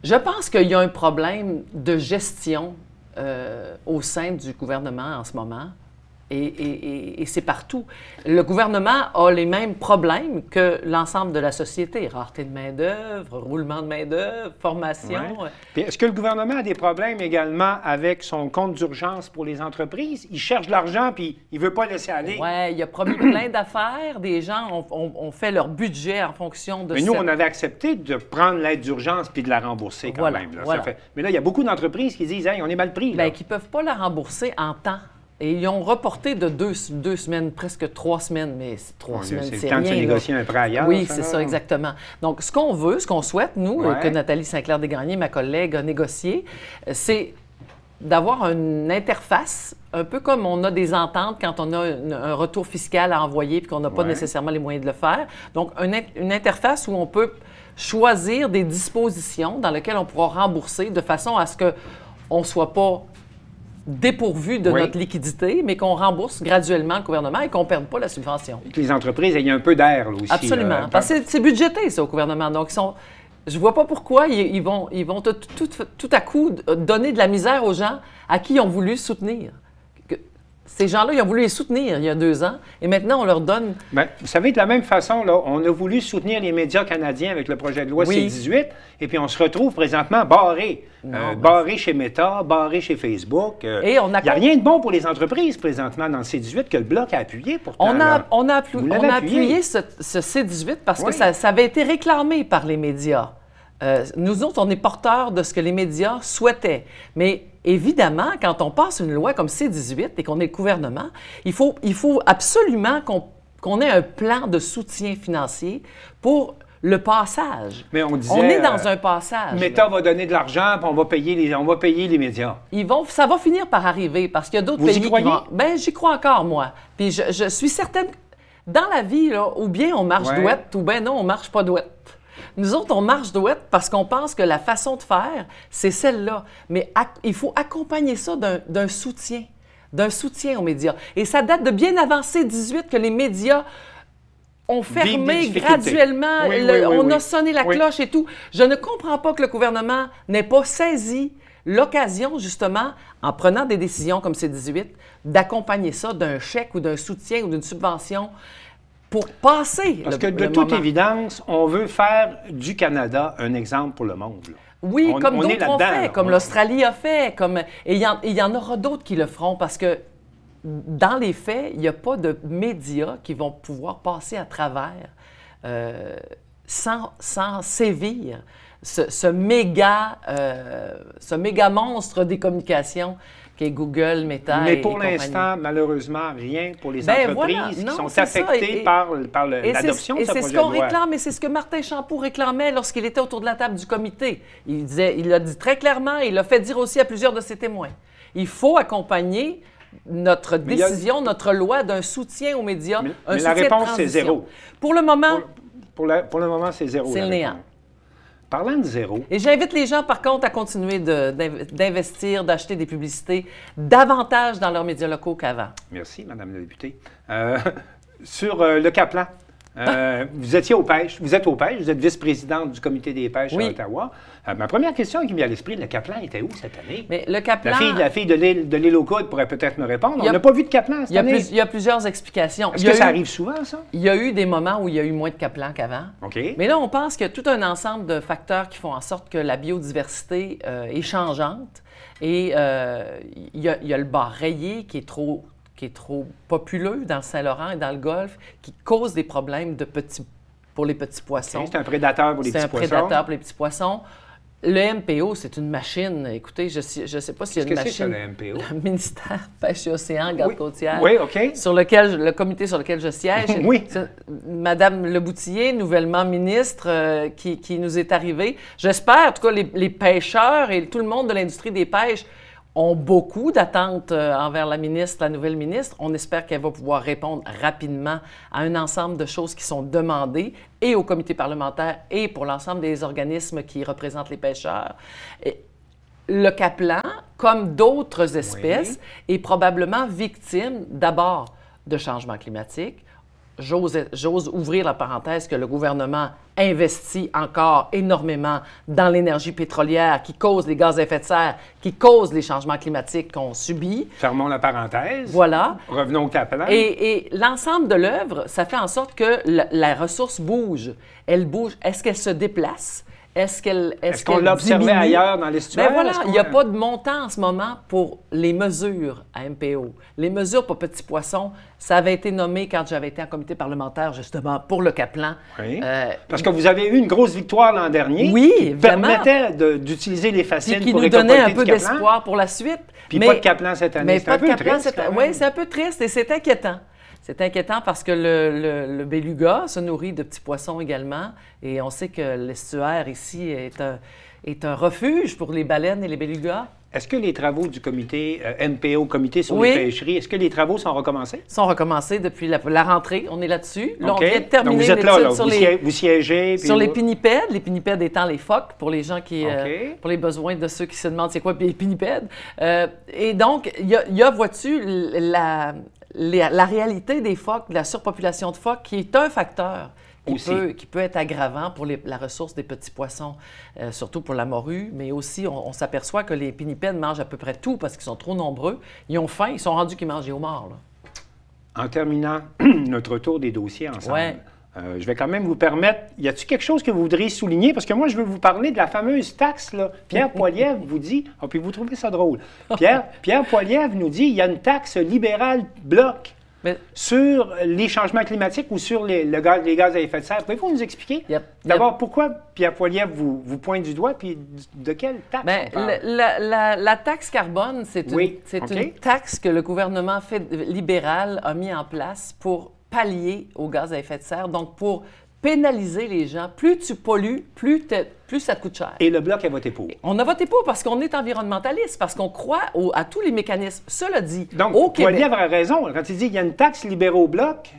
Speaker 6: je pense qu'il y a un problème de gestion au sein du gouvernement en ce moment. Et c'est partout. Le gouvernement a les mêmes problèmes que l'ensemble de la société. Rareté de main-d'œuvre, roulement de main-d'œuvre, formation.
Speaker 5: Ouais. Est-ce que le gouvernement a des problèmes également avec son compte d'urgence pour les entreprises? Il cherche de l'argent puis il ne veut pas laisser aller.
Speaker 6: Oui, il a promis plein d'affaires. Des gens ont fait leur budget en fonction de ça.
Speaker 5: Mais nous, on avait accepté de prendre l'aide d'urgence puis de la rembourser quand même. Là.
Speaker 6: Voilà.
Speaker 5: Mais là, il y a beaucoup d'entreprises qui disent « Hey, on est mal pris. »
Speaker 6: Bien, qui ne peuvent pas la rembourser en temps. Et ils ont reporté de 2 semaines, presque 3 semaines, mais 3 semaines, c'est rien.
Speaker 5: C'est le temps de se négocier un prêt ailleurs.
Speaker 6: Oui, c'est ça, exactement. Donc, ce qu'on souhaite, nous, que Nathalie Sinclair-Desgagnés, ma collègue, a négocié, c'est d'avoir une interface, un peu comme on a des ententes quand on a un retour fiscal à envoyer puis qu'on n'a pas nécessairement les moyens de le faire. Donc, une interface où on peut choisir des dispositions dans lesquelles on pourra rembourser de façon à ce que on ne soit pas dépourvu de notre liquidité, mais qu'on rembourse graduellement le gouvernement et qu'on ne perde pas la subvention.
Speaker 5: Et que les entreprises aient un peu d'air, là, aussi.
Speaker 6: Absolument. Parce que c'est budgété, ça, au gouvernement. Donc, je ne vois pas pourquoi ils vont tout à coup donner de la misère aux gens à qui ils ont voulu soutenir. Ces gens-là, ils ont voulu les soutenir il y a 2 ans, et maintenant, on leur donne...
Speaker 5: Bien, vous savez, de la même façon, là, on a voulu soutenir les médias canadiens avec le projet de loi C-18, et puis on se retrouve présentement barré. Barré chez Meta, barré chez Facebook. Il n'y a rien de bon pour les entreprises présentement dans le C-18 que le Bloc a appuyé. Pourtant,
Speaker 6: on a appuyé ce C-18 parce que ça avait été réclamé par les médias. Nous autres, on est porteurs de ce que les médias souhaitaient. Mais évidemment, quand on passe une loi comme C-18 et qu'on est le gouvernement, il faut absolument qu'on ait un plan de soutien financier pour le passage.
Speaker 5: Mais on
Speaker 6: est dans un passage.
Speaker 5: Meta va donner de l'argent, puis on va payer les médias.
Speaker 6: Ça va finir par arriver parce qu'il y a d'autres pays
Speaker 5: qui vont...
Speaker 6: Bien, j'y crois encore, moi. Puis je suis certaine, dans la vie, là, ou bien on marche douette, ou bien non, on marche pas douette. Nous autres, on marche douette parce qu'on pense que la façon de faire, c'est celle-là. Mais il faut accompagner ça d'un soutien aux médias. Et ça date de bien avant C-18 que les médias ont fermé graduellement, on a sonné la cloche et tout. Je ne comprends pas que le gouvernement n'ait pas saisi l'occasion, justement, en prenant des décisions comme C-18, d'accompagner ça d'un chèque ou d'un soutien ou d'une subvention pour passer.
Speaker 5: Parce que de toute évidence, on veut faire du Canada un exemple pour le monde. Là.
Speaker 6: Oui, comme d'autres ont fait, comme l'Australie a fait. Et il y en aura d'autres qui le feront parce que dans les faits, il n'y a pas de médias qui vont pouvoir passer à travers sans sévir ce méga monstre des communications qu'est Google, Meta
Speaker 5: Mais pour l'instant, malheureusement, rien pour les entreprises qui sont affectées par l'adoption de ce projet de loi.
Speaker 6: Et c'est ce qu'on réclame, et c'est ce que Martin Champoux réclamait lorsqu'il était autour de la table du comité. Il l'a dit très clairement, et il l'a fait dire aussi à plusieurs de ses témoins. Il faut accompagner notre décision, notre loi d'un soutien aux médias,
Speaker 5: mais la réponse, c'est zéro.
Speaker 6: Pour le moment...
Speaker 5: Pour le moment, c'est zéro.
Speaker 6: C'est le néant.
Speaker 5: Parlant de zéro...
Speaker 6: Et j'invite les gens, par contre, à continuer d'investir, d'acheter des publicités davantage dans leurs médias locaux qu'avant.
Speaker 5: Merci, Mme la députée. Sur le Caplan, vous étiez aux pêches, vous êtes vice-présidente du comité des pêches à Ottawa. Ma première question qui me vient à l'esprit, le Caplan était où cette année?
Speaker 6: Mais le Caplan...
Speaker 5: La fille de l'île aux Coudes pourrait peut-être me répondre. On n'a pas vu de Caplan cette année.
Speaker 6: Il y a plusieurs explications.
Speaker 5: Est-ce que ça arrive souvent, ça?
Speaker 6: Il y a eu des moments où il y a eu moins de Caplan qu'avant.
Speaker 5: OK.
Speaker 6: Mais là, on pense qu'il y a tout un ensemble de facteurs qui font en sorte que la biodiversité est changeante. Et il y a le bar rayé qui est trop populeux dans le Saint-Laurent et dans le Golfe, qui cause des problèmes pour les petits poissons.
Speaker 5: Okay, c'est un prédateur pour les petits poissons.
Speaker 6: C'est un prédateur pour les petits poissons. Le MPO, c'est une machine. Écoutez, je ne sais pas s'il y a une machine.
Speaker 5: Qu'est-ce que c'est, ça, le MPO?
Speaker 6: Le ministère Pêche et Océan, Garde-Côtière.
Speaker 5: Oui, OK.
Speaker 6: Le comité sur lequel je siège.
Speaker 5: Oui.
Speaker 6: Madame Leboutillier, nouvellement ministre, qui nous est arrivée. J'espère, en tout cas, les pêcheurs et tout le monde de l'industrie des pêches ont beaucoup d'attentes envers la nouvelle ministre. On espère qu'elle va pouvoir répondre rapidement à un ensemble de choses qui sont demandées et au comité parlementaire et pour l'ensemble des organismes qui représentent les pêcheurs. Et le Caplan, comme d'autres espèces, est probablement victime d'abord de changement climatique. J'ose ouvrir la parenthèse que le gouvernement investit encore énormément dans l'énergie pétrolière qui cause les gaz à effet de serre, qui cause les changements climatiques qu'on subit.
Speaker 5: Fermons la parenthèse.
Speaker 6: Voilà.
Speaker 5: Revenons au Caplan.
Speaker 6: Et l'ensemble de l'œuvre, ça fait en sorte que la ressource bouge. Elle bouge. Est-ce qu'elle se déplace? Est-ce qu'on l'a observé
Speaker 5: ailleurs dans l'estuaire?
Speaker 6: Bien voilà, il n'y a pas de montant en ce moment pour les mesures à MPO. Les mesures pour petits poissons, ça avait été nommé quand j'avais été en comité parlementaire, justement, pour le Caplan.
Speaker 5: Oui. Parce que vous avez eu une grosse victoire l'an dernier.
Speaker 6: Oui,
Speaker 5: qui permettait d'utiliser les fascines
Speaker 6: pour
Speaker 5: récolter du Caplan.
Speaker 6: Qui nous donnait un peu d'espoir pour la suite.
Speaker 5: Puis pas de Caplan cette année.
Speaker 6: Mais pas de Caplan cette année. Oui, c'est un peu triste et c'est inquiétant. C'est inquiétant parce que le beluga se nourrit de petits poissons également. Et on sait que l'estuaire ici est un refuge pour les baleines et les belugas.
Speaker 5: Est-ce que les travaux du comité MPO, Comité sur les pêcheries, est-ce que les travaux sont recommencés?
Speaker 6: Ils sont recommencés depuis la rentrée. On est là-dessus. Là,
Speaker 5: OK.
Speaker 6: on vient de terminer
Speaker 5: donc vous êtes là,
Speaker 6: sur
Speaker 5: vous siégez.
Speaker 6: sur les pinnipèdes. Les pinnipèdes étant les phoques, pour les gens qui...
Speaker 5: OK.
Speaker 6: pour les besoins de ceux qui se demandent c'est quoi les pinnipèdes. Et donc, il y a vois-tu, la réalité des phoques, de la surpopulation de phoques, qui est un facteur qui peut être aggravant pour la ressource des petits poissons, surtout pour la morue, mais aussi on s'aperçoit que les pinnipèdes mangent à peu près tout parce qu'ils sont trop nombreux. Ils ont faim, ils sont rendus qu'ils mangent des homards. Là.
Speaker 5: En terminant notre tour des dossiers ensemble, je vais quand même vous permettre, y a-t-il quelque chose que vous voudriez souligner? Parce que moi, je veux vous parler de la fameuse taxe, là. Pierre Poilievre vous dit, puis vous trouvez ça drôle, Pierre Poilievre nous dit, il y a une taxe libérale bloc. Sur les changements climatiques ou sur les gaz à effet de serre. Pouvez-vous nous expliquer? D'abord, pourquoi Pierre Poilievre vous pointe du doigt, puis de quelle taxe on parle?
Speaker 6: La taxe carbone, c'est une taxe que le gouvernement libéral a mis en place pour pallier aux gaz à effet de serre, donc pour pénaliser les gens. Plus tu pollues, plus ça te coûte cher. Et le Bloc a voté pour. On a voté pour parce qu'on est environnementaliste, parce qu'on croit à tous les mécanismes. Cela dit,
Speaker 5: donc,
Speaker 6: au Québec...
Speaker 5: Poilievre a raison. Quand il dit qu'il y a une taxe libéraux-bloc...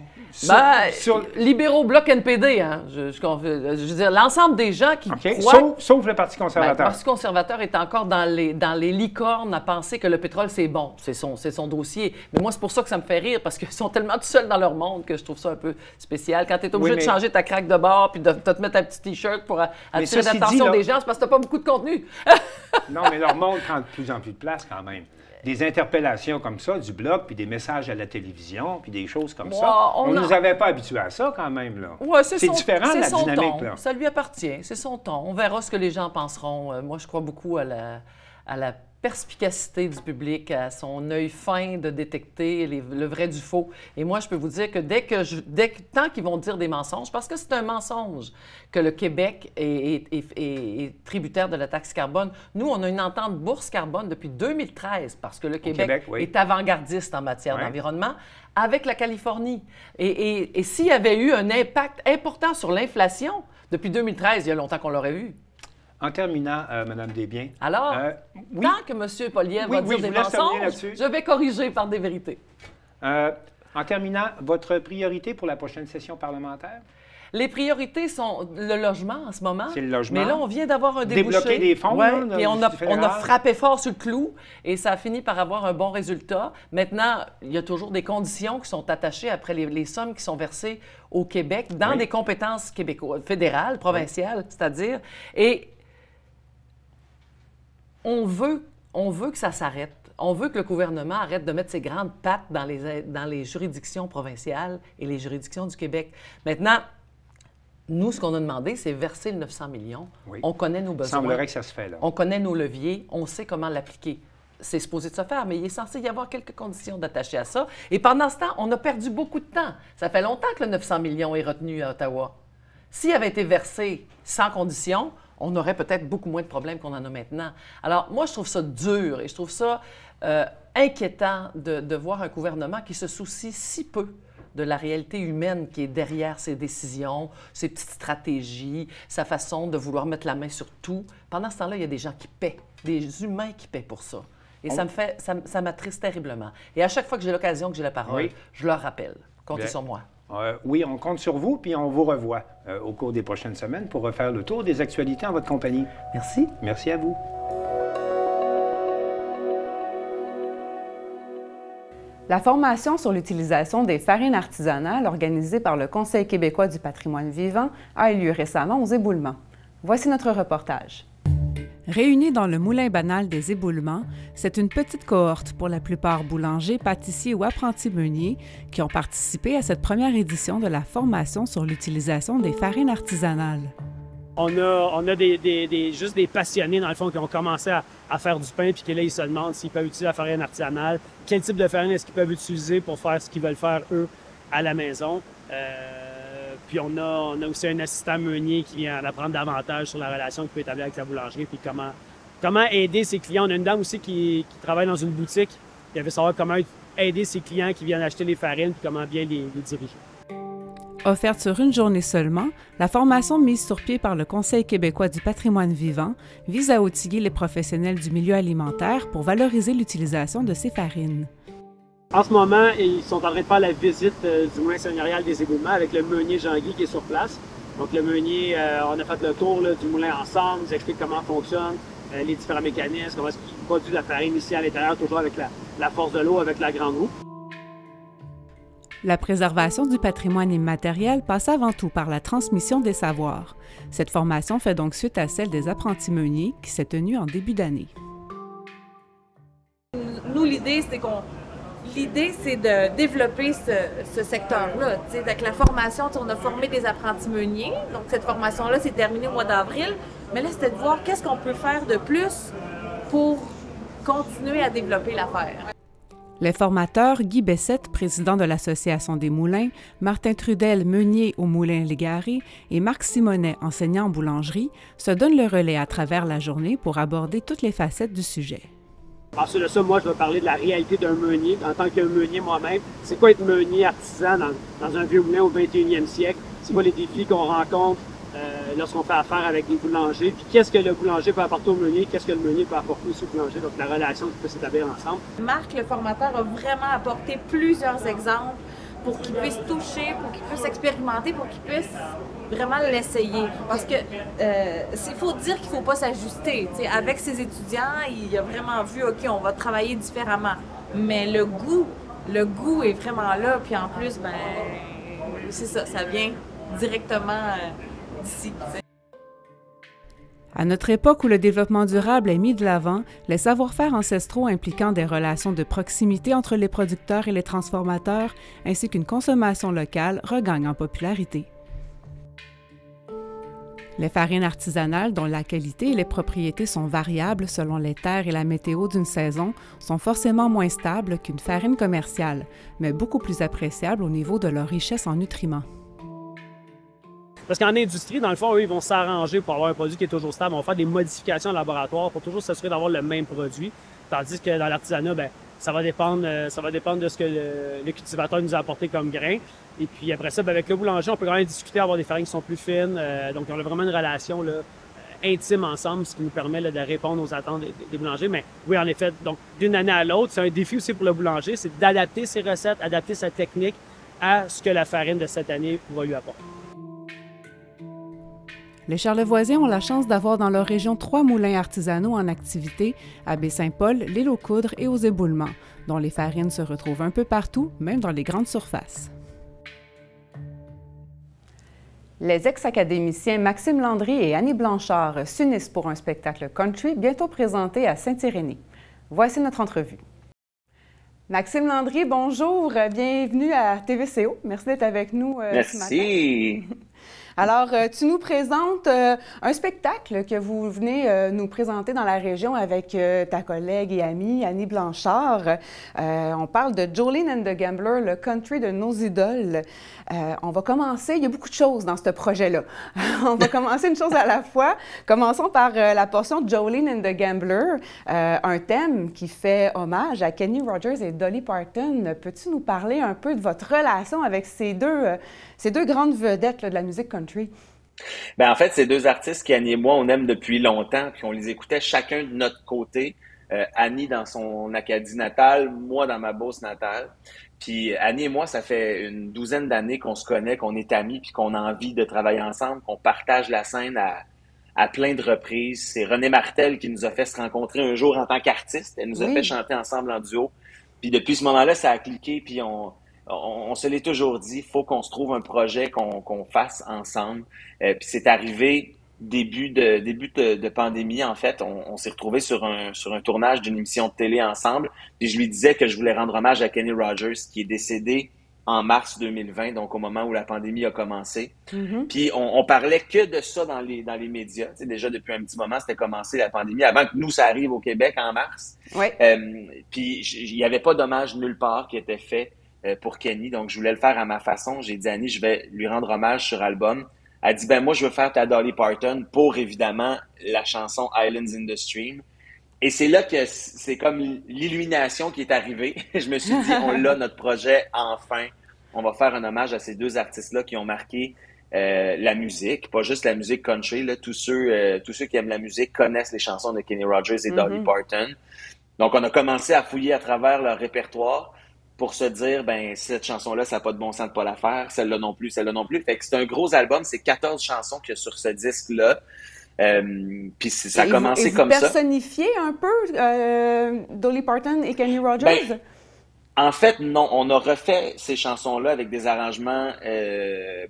Speaker 6: libéraux-bloc NPD, hein. Je veux dire, l'ensemble des gens qui croient...
Speaker 5: Sauf le Parti conservateur.
Speaker 6: Le Parti conservateur est encore dans les licornes à penser que le pétrole, c'est bon. C'est son dossier. Mais moi, c'est pour ça que ça me fait rire, parce qu'ils sont tellement tout seuls dans leur monde que je trouve ça un peu spécial. Quand tu es obligé de changer ta craque de bord puis de te mettre un petit T-shirt pour attirer l'attention des gens, c'est parce que tu n'as pas beaucoup de contenu.
Speaker 5: Non, mais leur monde prend de plus en plus de place quand même. Des interpellations comme ça, du Bloc, puis des messages à la télévision, puis des choses comme ça. On ne nous avait pas habitués à ça quand même, là.
Speaker 6: Ouais,
Speaker 5: c'est différent, la dynamique, là.
Speaker 6: Ça lui appartient, c'est son ton. On verra ce que les gens penseront. Moi, je crois beaucoup à la perspicacité du public, à son œil fin de détecter le vrai du faux. Et moi, je peux vous dire que tant qu'ils vont dire des mensonges, parce que c'est un mensonge que le Québec est tributaire de la taxe carbone. Nous, on a une entente bourse carbone depuis 2013 parce que le Québec est avant-gardiste en matière d'environnement avec la Californie. Et s'il y avait eu un impact important sur l'inflation, depuis 2013, il y a longtemps qu'on l'aurait vu.
Speaker 5: En terminant, Mme Desbiens...
Speaker 6: Alors, tant que M. Poilievre va dire des mensonges, je vais corriger par des vérités.
Speaker 5: En terminant, votre priorité pour la prochaine session parlementaire?
Speaker 6: Les priorités sont le logement en ce moment. C'est le logement. Mais là, on vient d'avoir un débouché.
Speaker 5: Débloquer des fonds.
Speaker 6: Puis on a frappé fort sur le clou et ça a fini par avoir un bon résultat. Maintenant, il y a toujours des conditions qui sont attachées après les sommes qui sont versées au Québec dans des compétences québécoises, fédérales, provinciales, c'est-à-dire. Et on veut que ça s'arrête. On veut que le gouvernement arrête de mettre ses grandes pattes dans les juridictions provinciales et les juridictions du Québec. Maintenant, nous, ce qu'on a demandé, c'est verser le 900 millions. Oui. On connaît nos besoins.
Speaker 5: Il semblerait que ça se fait, là.
Speaker 6: On connaît nos leviers. On sait comment l'appliquer. C'est supposé de se faire, mais il est censé y avoir quelques conditions d'attacher à ça. Et pendant ce temps, on a perdu beaucoup de temps. Ça fait longtemps que le 900 millions est retenu à Ottawa. S'il avait été versé sans condition, on aurait peut-être beaucoup moins de problèmes qu'on en a maintenant. Alors, moi, je trouve ça dur et je trouve ça inquiétant de voir un gouvernement qui se soucie si peu de la réalité humaine qui est derrière ses décisions, ses petites stratégies, sa façon de vouloir mettre la main sur tout. Pendant ce temps-là, il y a des gens qui paient, des humains qui paient pour ça. Et ça m'attriste terriblement. Et à chaque fois que j'ai l'occasion, que j'ai la parole, je leur rappelle. Comptez sur moi.
Speaker 5: Oui, on compte sur vous, puis on vous revoit au cours des prochaines semaines pour refaire le tour des actualités en votre compagnie.
Speaker 6: Merci.
Speaker 5: Merci à vous.
Speaker 1: La formation sur l'utilisation des farines artisanales organisée par le Conseil québécois du patrimoine vivant a eu lieu récemment aux éboulements. Voici notre reportage.
Speaker 7: Réunis dans le moulin banal des éboulements, c'est une petite cohorte, pour la plupart boulangers, pâtissiers ou apprentis meuniers, qui ont participé à cette première édition de la formation sur l'utilisation des farines artisanales.
Speaker 8: On a juste des passionnés, dans le fond, qui ont commencé à faire du pain, puis que là, ils se demandent s'ils peuvent utiliser la farine artisanale, quel type de farine est-ce qu'ils peuvent utiliser pour faire ce qu'ils veulent faire, eux, à la maison. Puis on a aussi un assistant meunier qui vient d'apprendre davantage sur la relation qu'il peut établir avec sa boulangerie, puis comment aider ses clients. On a une dame aussi qui travaille dans une boutique, qui veut savoir comment aider ses clients qui viennent acheter les farines puis comment bien les diriger.
Speaker 7: Offerte sur une journée seulement, la formation mise sur pied par le Conseil québécois du patrimoine vivant vise à outiller les professionnels du milieu alimentaire pour valoriser l'utilisation de ces farines.
Speaker 8: En ce moment, ils sont en train de faire la visite du moulin seigneurial des Éboulements avec le meunier Jean-Guy qui est sur place. Donc le meunier, on a fait le tour là, du moulin ensemble, il nous explique comment fonctionne, les différents mécanismes, comment est-ce qu'il produit la farine ici à l'intérieur, toujours avec la force de l'eau, avec la grande roue.
Speaker 7: La préservation du patrimoine immatériel passe avant tout par la transmission des savoirs. Cette formation fait donc suite à celle des apprentis meuniers qui s'est tenue en début d'année.
Speaker 9: Nous, l'idée, c'est de développer ce secteur-là. Avec la formation, on a formé des apprentis meuniers. Donc, cette formation-là s'est terminée au mois d'avril. Mais là, c'était de voir qu'est-ce qu'on peut faire de plus pour continuer à développer l'affaire.
Speaker 7: Les formateurs Guy Bessette, président de l'Association des moulins, Martin Trudel, meunier au Moulin Légaré, et Marc Simonet, enseignant en boulangerie, se donnent le relais à travers la journée pour aborder toutes les facettes du sujet.
Speaker 8: Ensuite de ça, moi, je vais parler de la réalité d'un meunier. En tant que meunier moi-même, c'est quoi être meunier artisan dans un vieux moulin au 21e siècle? C'est quoi les défis qu'on rencontre lorsqu'on fait affaire avec les boulangers? Puis qu'est-ce que le boulanger peut apporter au meunier? Qu'est-ce que le meunier peut apporter aussi au boulanger? Donc la relation qui peut s'établir ensemble.
Speaker 9: Marc, le formateur, a vraiment apporté plusieurs exemples pour qu'il puisse toucher, pour qu'il puisse expérimenter, pour qu'il puisse vraiment l'essayer. Parce que il faut dire qu'il ne faut pas s'ajuster. Avec ses étudiants, il a vraiment vu, OK, on va travailler différemment. Mais le goût est vraiment là. Puis en plus, ben c'est ça vient directement d'ici.
Speaker 7: À notre époque où le développement durable est mis de l'avant, les savoir-faire ancestraux impliquant des relations de proximité entre les producteurs et les transformateurs, ainsi qu'une consommation locale, regagnent en popularité. Les farines artisanales, dont la qualité et les propriétés sont variables selon les terres et la météo d'une saison, sont forcément moins stables qu'une farine commerciale, mais beaucoup plus appréciables au niveau de leur richesse en nutriments.
Speaker 8: Parce qu'en industrie, dans le fond, eux, ils vont s'arranger pour avoir un produit qui est toujours stable. On va faire des modifications en laboratoire pour toujours s'assurer d'avoir le même produit. Tandis que dans l'artisanat, ben, ça va dépendre de ce que le cultivateur nous a apporté comme grain. Et puis après ça, ben, avec le boulanger, on peut quand même discuter, avoir des farines qui sont plus fines. Donc, on a vraiment une relation là, intime ensemble, ce qui nous permet là, de répondre aux attentes des boulangers. Mais oui, en effet, donc d'une année à l'autre, c'est un défi aussi pour le boulanger, c'est d'adapter ses recettes, adapter sa technique à ce que la farine de cette année va lui apporter.
Speaker 7: Les Charlevoisiens ont la chance d'avoir dans leur région 3 moulins artisanaux en activité à Baie-Saint-Paul, l'Île aux Coudres et aux Éboulements, dont les farines se retrouvent un peu partout, même dans les grandes surfaces.
Speaker 1: Les ex-académiciens Maxime Landry et Annie Blanchard s'unissent pour un spectacle country bientôt présenté à Saint-Irénée. Voici notre entrevue. Maxime Landry, bonjour, bienvenue à TVCO. Merci d'être avec nous ce matin.
Speaker 10: Merci.
Speaker 1: Alors, tu nous présentes un spectacle que vous venez nous présenter dans la région avec ta collègue et amie Annie Blanchard. On parle de Jolene and the Gambler, le country de nos idoles. On va commencer, il y a beaucoup de choses dans ce projet-là. On va commencer une chose à la fois. Commençons par la portion de Jolene and the Gambler, un thème qui fait hommage à Kenny Rogers et Dolly Parton. Peux-tu nous parler un peu de votre relation avec ces deux grandes vedettes là, de la musique country?
Speaker 10: Ben en fait, c'est deux artistes qu'Annie et moi, on aime depuis longtemps, puis on les écoutait chacun de notre côté. Annie dans son Acadie natale, moi dans ma Beauce natale. Puis Annie et moi, ça fait une douzaine d'années qu'on se connaît, qu'on est amis, puis qu'on a envie de travailler ensemble, qu'on partage la scène à plein de reprises. C'est René Martel qui nous a fait se rencontrer un jour en tant qu'artiste. Elle nous a fait chanter ensemble en duo. Puis depuis ce moment-là, ça a cliqué, puis on se l'est toujours dit, il faut qu'on se trouve un projet qu'on fasse ensemble. Puis c'est arrivé début de pandémie, en fait. On s'est retrouvés sur un tournage d'une émission de télé ensemble. Puis je lui disais que je voulais rendre hommage à Kenny Rogers, qui est décédé en mars 2020, donc au moment où la pandémie a commencé. Mm-hmm. Puis on parlait que de ça dans les médias. Tu sais, déjà depuis un petit moment, c'était commencé la pandémie, avant que nous, ça arrive au Québec en mars.
Speaker 1: Ouais.
Speaker 10: Puis il n'y avait pas d'hommage nulle part qui était fait pour Kenny, donc je voulais le faire à ma façon. J'ai dit à Annie, je vais lui rendre hommage sur album. Elle dit, ben moi, je veux faire ta Dolly Parton pour, évidemment, la chanson Islands in the Stream. Et c'est là que c'est comme l'illumination qui est arrivée. Je me suis dit, on l'a, notre projet, enfin. On va faire un hommage à ces deux artistes-là qui ont marqué la musique, pas juste la musique country. Là. Tous ceux qui aiment la musique connaissent les chansons de Kenny Rogers et Dolly Parton. Donc, on a commencé à fouiller à travers leur répertoire pour se dire, ben cette chanson-là, ça n'a pas de bon sens de pas la faire. Celle-là non plus, celle-là non plus. Fait que c'est un gros album. C'est 14 chansons qu'il y a sur ce disque-là. Puis ça a commencé comme ça.
Speaker 1: Vous personnifiez un peu Dolly Parton et Kenny Rogers?
Speaker 10: Ben, en fait, non. On a refait ces chansons-là avec des arrangements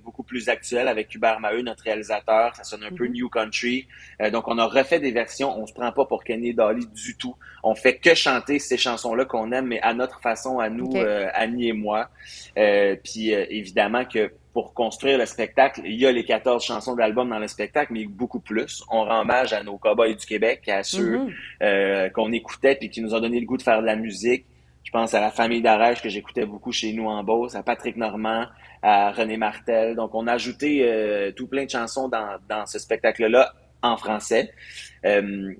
Speaker 10: beaucoup plus actuels avec Hubert Maheu, notre réalisateur. Ça sonne un peu New Country. Donc, on a refait des versions. On se prend pas pour Kenny et Dolly du tout. On fait que chanter ces chansons-là qu'on aime, mais à notre façon, à nous, Annie et moi. Puis, évidemment que pour construire le spectacle, il y a les 14 chansons de l'album dans le spectacle, mais beaucoup plus. On rend hommage à nos cowboys du Québec, à ceux qu'on écoutait puis qui nous ont donné le goût de faire de la musique. Je pense à la famille d'Arèche que j'écoutais beaucoup chez nous en Beauce, à Patrick Normand, à René Martel. Donc, on a ajouté tout plein de chansons dans ce spectacle-là en français.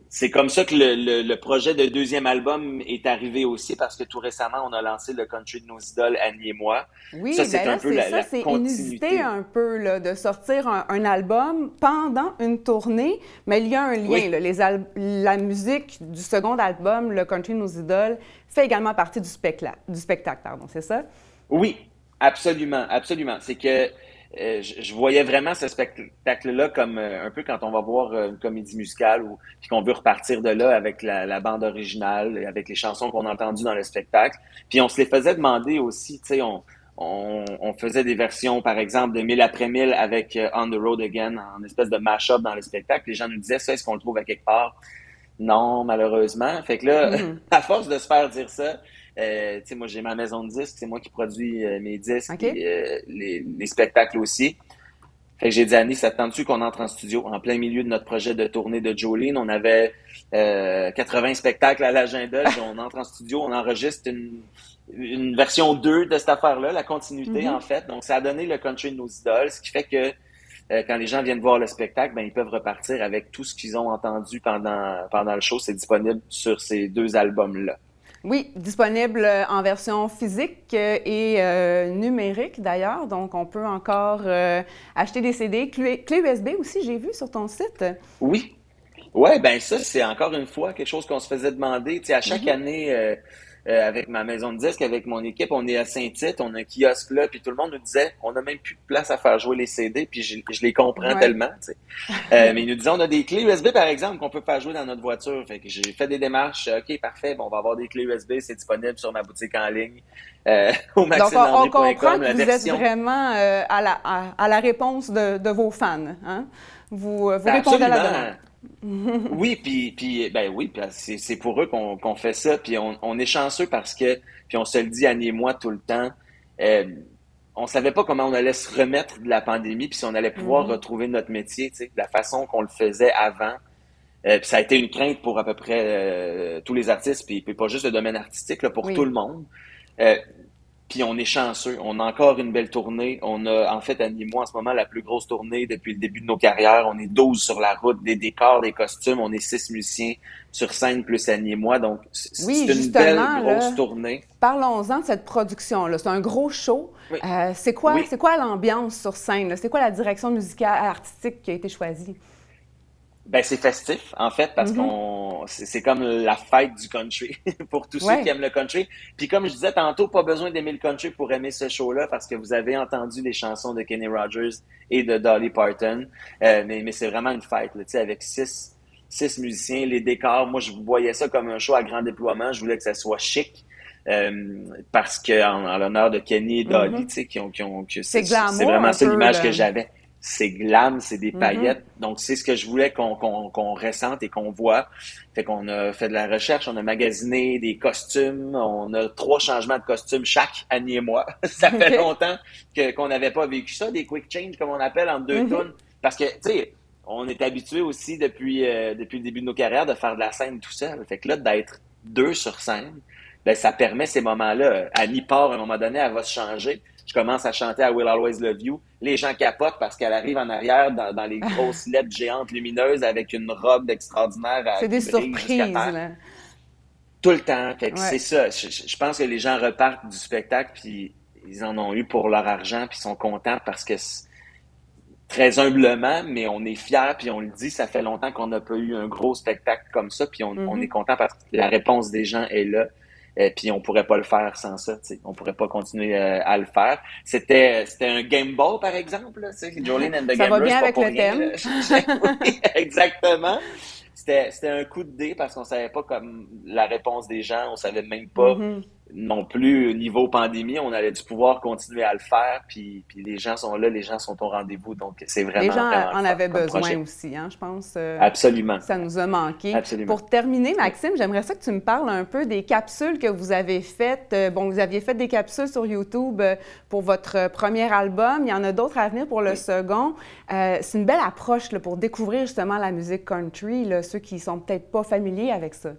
Speaker 10: C'est comme ça que le projet de deuxième album est arrivé aussi, parce que tout récemment, on a lancé le Country de nos idoles, Annie et moi.
Speaker 1: Oui,
Speaker 10: ça, c'est
Speaker 1: ben là,
Speaker 10: un peu la
Speaker 1: c'est
Speaker 10: continuité.
Speaker 1: inusité un peu là, de sortir un album pendant une tournée, mais il y a un lien.
Speaker 10: Oui.
Speaker 1: Là, la musique du second album, le Country de nos idoles, fait également partie du spectacle, pardon, c'est ça?
Speaker 10: Oui, absolument, absolument. C'est que je voyais vraiment ce spectacle-là comme un peu quand on va voir une comédie musicale puis qu'on veut repartir de là avec la bande originale, avec les chansons qu'on a entendues dans le spectacle. Puis on se les faisait demander aussi, tu sais, on faisait des versions, par exemple, de 1000 après 1000 avec On the Road Again, en espèce de mash-up dans le spectacle. Les gens nous disaient, ça, est-ce qu'on le trouve à quelque part? Non, malheureusement. Fait que là, à force de se faire dire ça, tu sais, moi, j'ai ma maison de disques, c'est moi qui produis mes disques, et, les spectacles aussi. Fait que j'ai dit à Annie, ça te tente-tu qu'on entre en studio? En plein milieu de notre projet de tournée de Jolene, on avait 80 spectacles à l'agenda, puis on entre en studio, on enregistre une version 2 de cette affaire-là, la continuité, en fait. Donc, ça a donné le Country de nos idoles, ce qui fait que quand les gens viennent voir le spectacle, ben ils peuvent repartir avec tout ce qu'ils ont entendu pendant le show. C'est disponible sur ces deux albums-là.
Speaker 1: Oui, disponible en version physique et numérique d'ailleurs. Donc, on peut encore acheter des CD. Clé USB aussi, j'ai vu sur ton site.
Speaker 10: Oui. Ouais, ben ça, c'est encore une fois quelque chose qu'on se faisait demander. Tu sais, à chaque année, avec ma maison de disques, avec mon équipe, on est à Saint-Tite, on a un kiosque là, puis tout le monde nous disait, on n'a même plus de place à faire jouer les CD, puis je les comprends tellement, tu sais. Mais ils nous disaient, on a des clés USB, par exemple, qu'on peut faire jouer dans notre voiture. Fait que j'ai fait des démarches, OK, parfait, bon, on va avoir des clés USB, c'est disponible sur ma boutique en ligne, au maximelandry.com.
Speaker 1: Donc, on comprend que vous êtes vraiment à la réponse de vos fans, hein? Vous répondez à la demande.
Speaker 10: Oui, puis c'est pour eux qu'on fait ça, puis on est chanceux parce que, puis on se le dit Annie et moi tout le temps, on savait pas comment on allait se remettre de la pandémie, puis si on allait pouvoir retrouver notre métier, tu sais, de la façon qu'on le faisait avant. Puis ça a été une crainte pour à peu près tous les artistes, puis pas juste le domaine artistique, là, pour tout le monde. Puis on est chanceux. On a encore une belle tournée. On a, en fait, Annie et moi, en ce moment, la plus grosse tournée depuis le début de nos carrières. On est 12 sur la route, des décors, des costumes. On est 6 musiciens sur scène, plus Annie et moi. Donc, c'est une belle grosse tournée.
Speaker 1: Parlons-en de cette production-là. C'est un gros show. Oui. C'est quoi l'ambiance sur scène? C'est quoi la direction musicale, artistique qui a été choisie?
Speaker 10: Ben, c'est festif, en fait, parce c'est comme la fête du country pour tous ceux qui aiment le country. Puis comme je disais tantôt, pas besoin d'aimer le country pour aimer ce show-là, parce que vous avez entendu les chansons de Kenny Rogers et de Dolly Parton. Mais c'est vraiment une fête, tu sais, avec six musiciens, les décors. Moi, je voyais ça comme un show à grand déploiement. Je voulais que ça soit chic. Parce que en l'honneur de Kenny et Dolly, tu sais, c'est vraiment ça l'image que j'avais. C'est glam, c'est des paillettes. Donc, c'est ce que je voulais qu'on ressente et qu'on voit. Fait qu'on a fait de la recherche, on a magasiné des costumes, on a 3 changements de costumes chaque, Annie et moi. Ça fait longtemps qu'on n'avait pas vécu ça, des quick change, comme on appelle, entre 2 tunes. Parce que, tu sais, on est habitué aussi depuis le début de nos carrières de faire de la scène tout seul. Fait que là, d'être 2 sur scène, ben ça permet ces moments-là. Annie part, à un moment donné, elle va se changer. je commence à chanter I Will Always Love You. Les gens capotent parce qu'elle arrive en arrière dans les grosses lettres géantes lumineuses avec une robe extraordinaire.
Speaker 1: C'est des surprises, là.
Speaker 10: Tout le temps. Fait que c'est ça. Je pense que les gens repartent du spectacle puis ils en ont eu pour leur argent puis ils sont contents parce que très humblement, mais on est fiers puis on le dit, ça fait longtemps qu'on n'a pas eu un gros spectacle comme ça puis on est content parce que la réponse des gens est là. Puis on pourrait pas le faire sans ça, t'sais. On pourrait pas continuer à le faire. C'était un Game Ball, par exemple, là, Jolene and the
Speaker 1: ça
Speaker 10: Gamblers.
Speaker 1: Va bien avec le thème.
Speaker 10: Oui, exactement. C'était un coup de dé parce qu'on savait pas comme la réponse des gens, on savait même pas non plus niveau pandémie, on allait pouvoir continuer à le faire, puis les gens sont là, les gens sont au rendez-vous, donc c'est vraiment
Speaker 1: les gens
Speaker 10: vraiment
Speaker 1: en avaient besoin
Speaker 10: projet.
Speaker 1: aussi, hein, je pense.
Speaker 10: Absolument.
Speaker 1: Ça nous a manqué.
Speaker 10: Absolument.
Speaker 1: Pour terminer, Maxime, j'aimerais ça que tu me parles un peu des capsules que vous avez faites. Bon, vous aviez fait des capsules sur YouTube pour votre premier album. Il y en a d'autres à venir pour le second. C'est une belle approche là, pour découvrir justement la musique country, là, ceux qui sont peut-être pas familiers avec ça.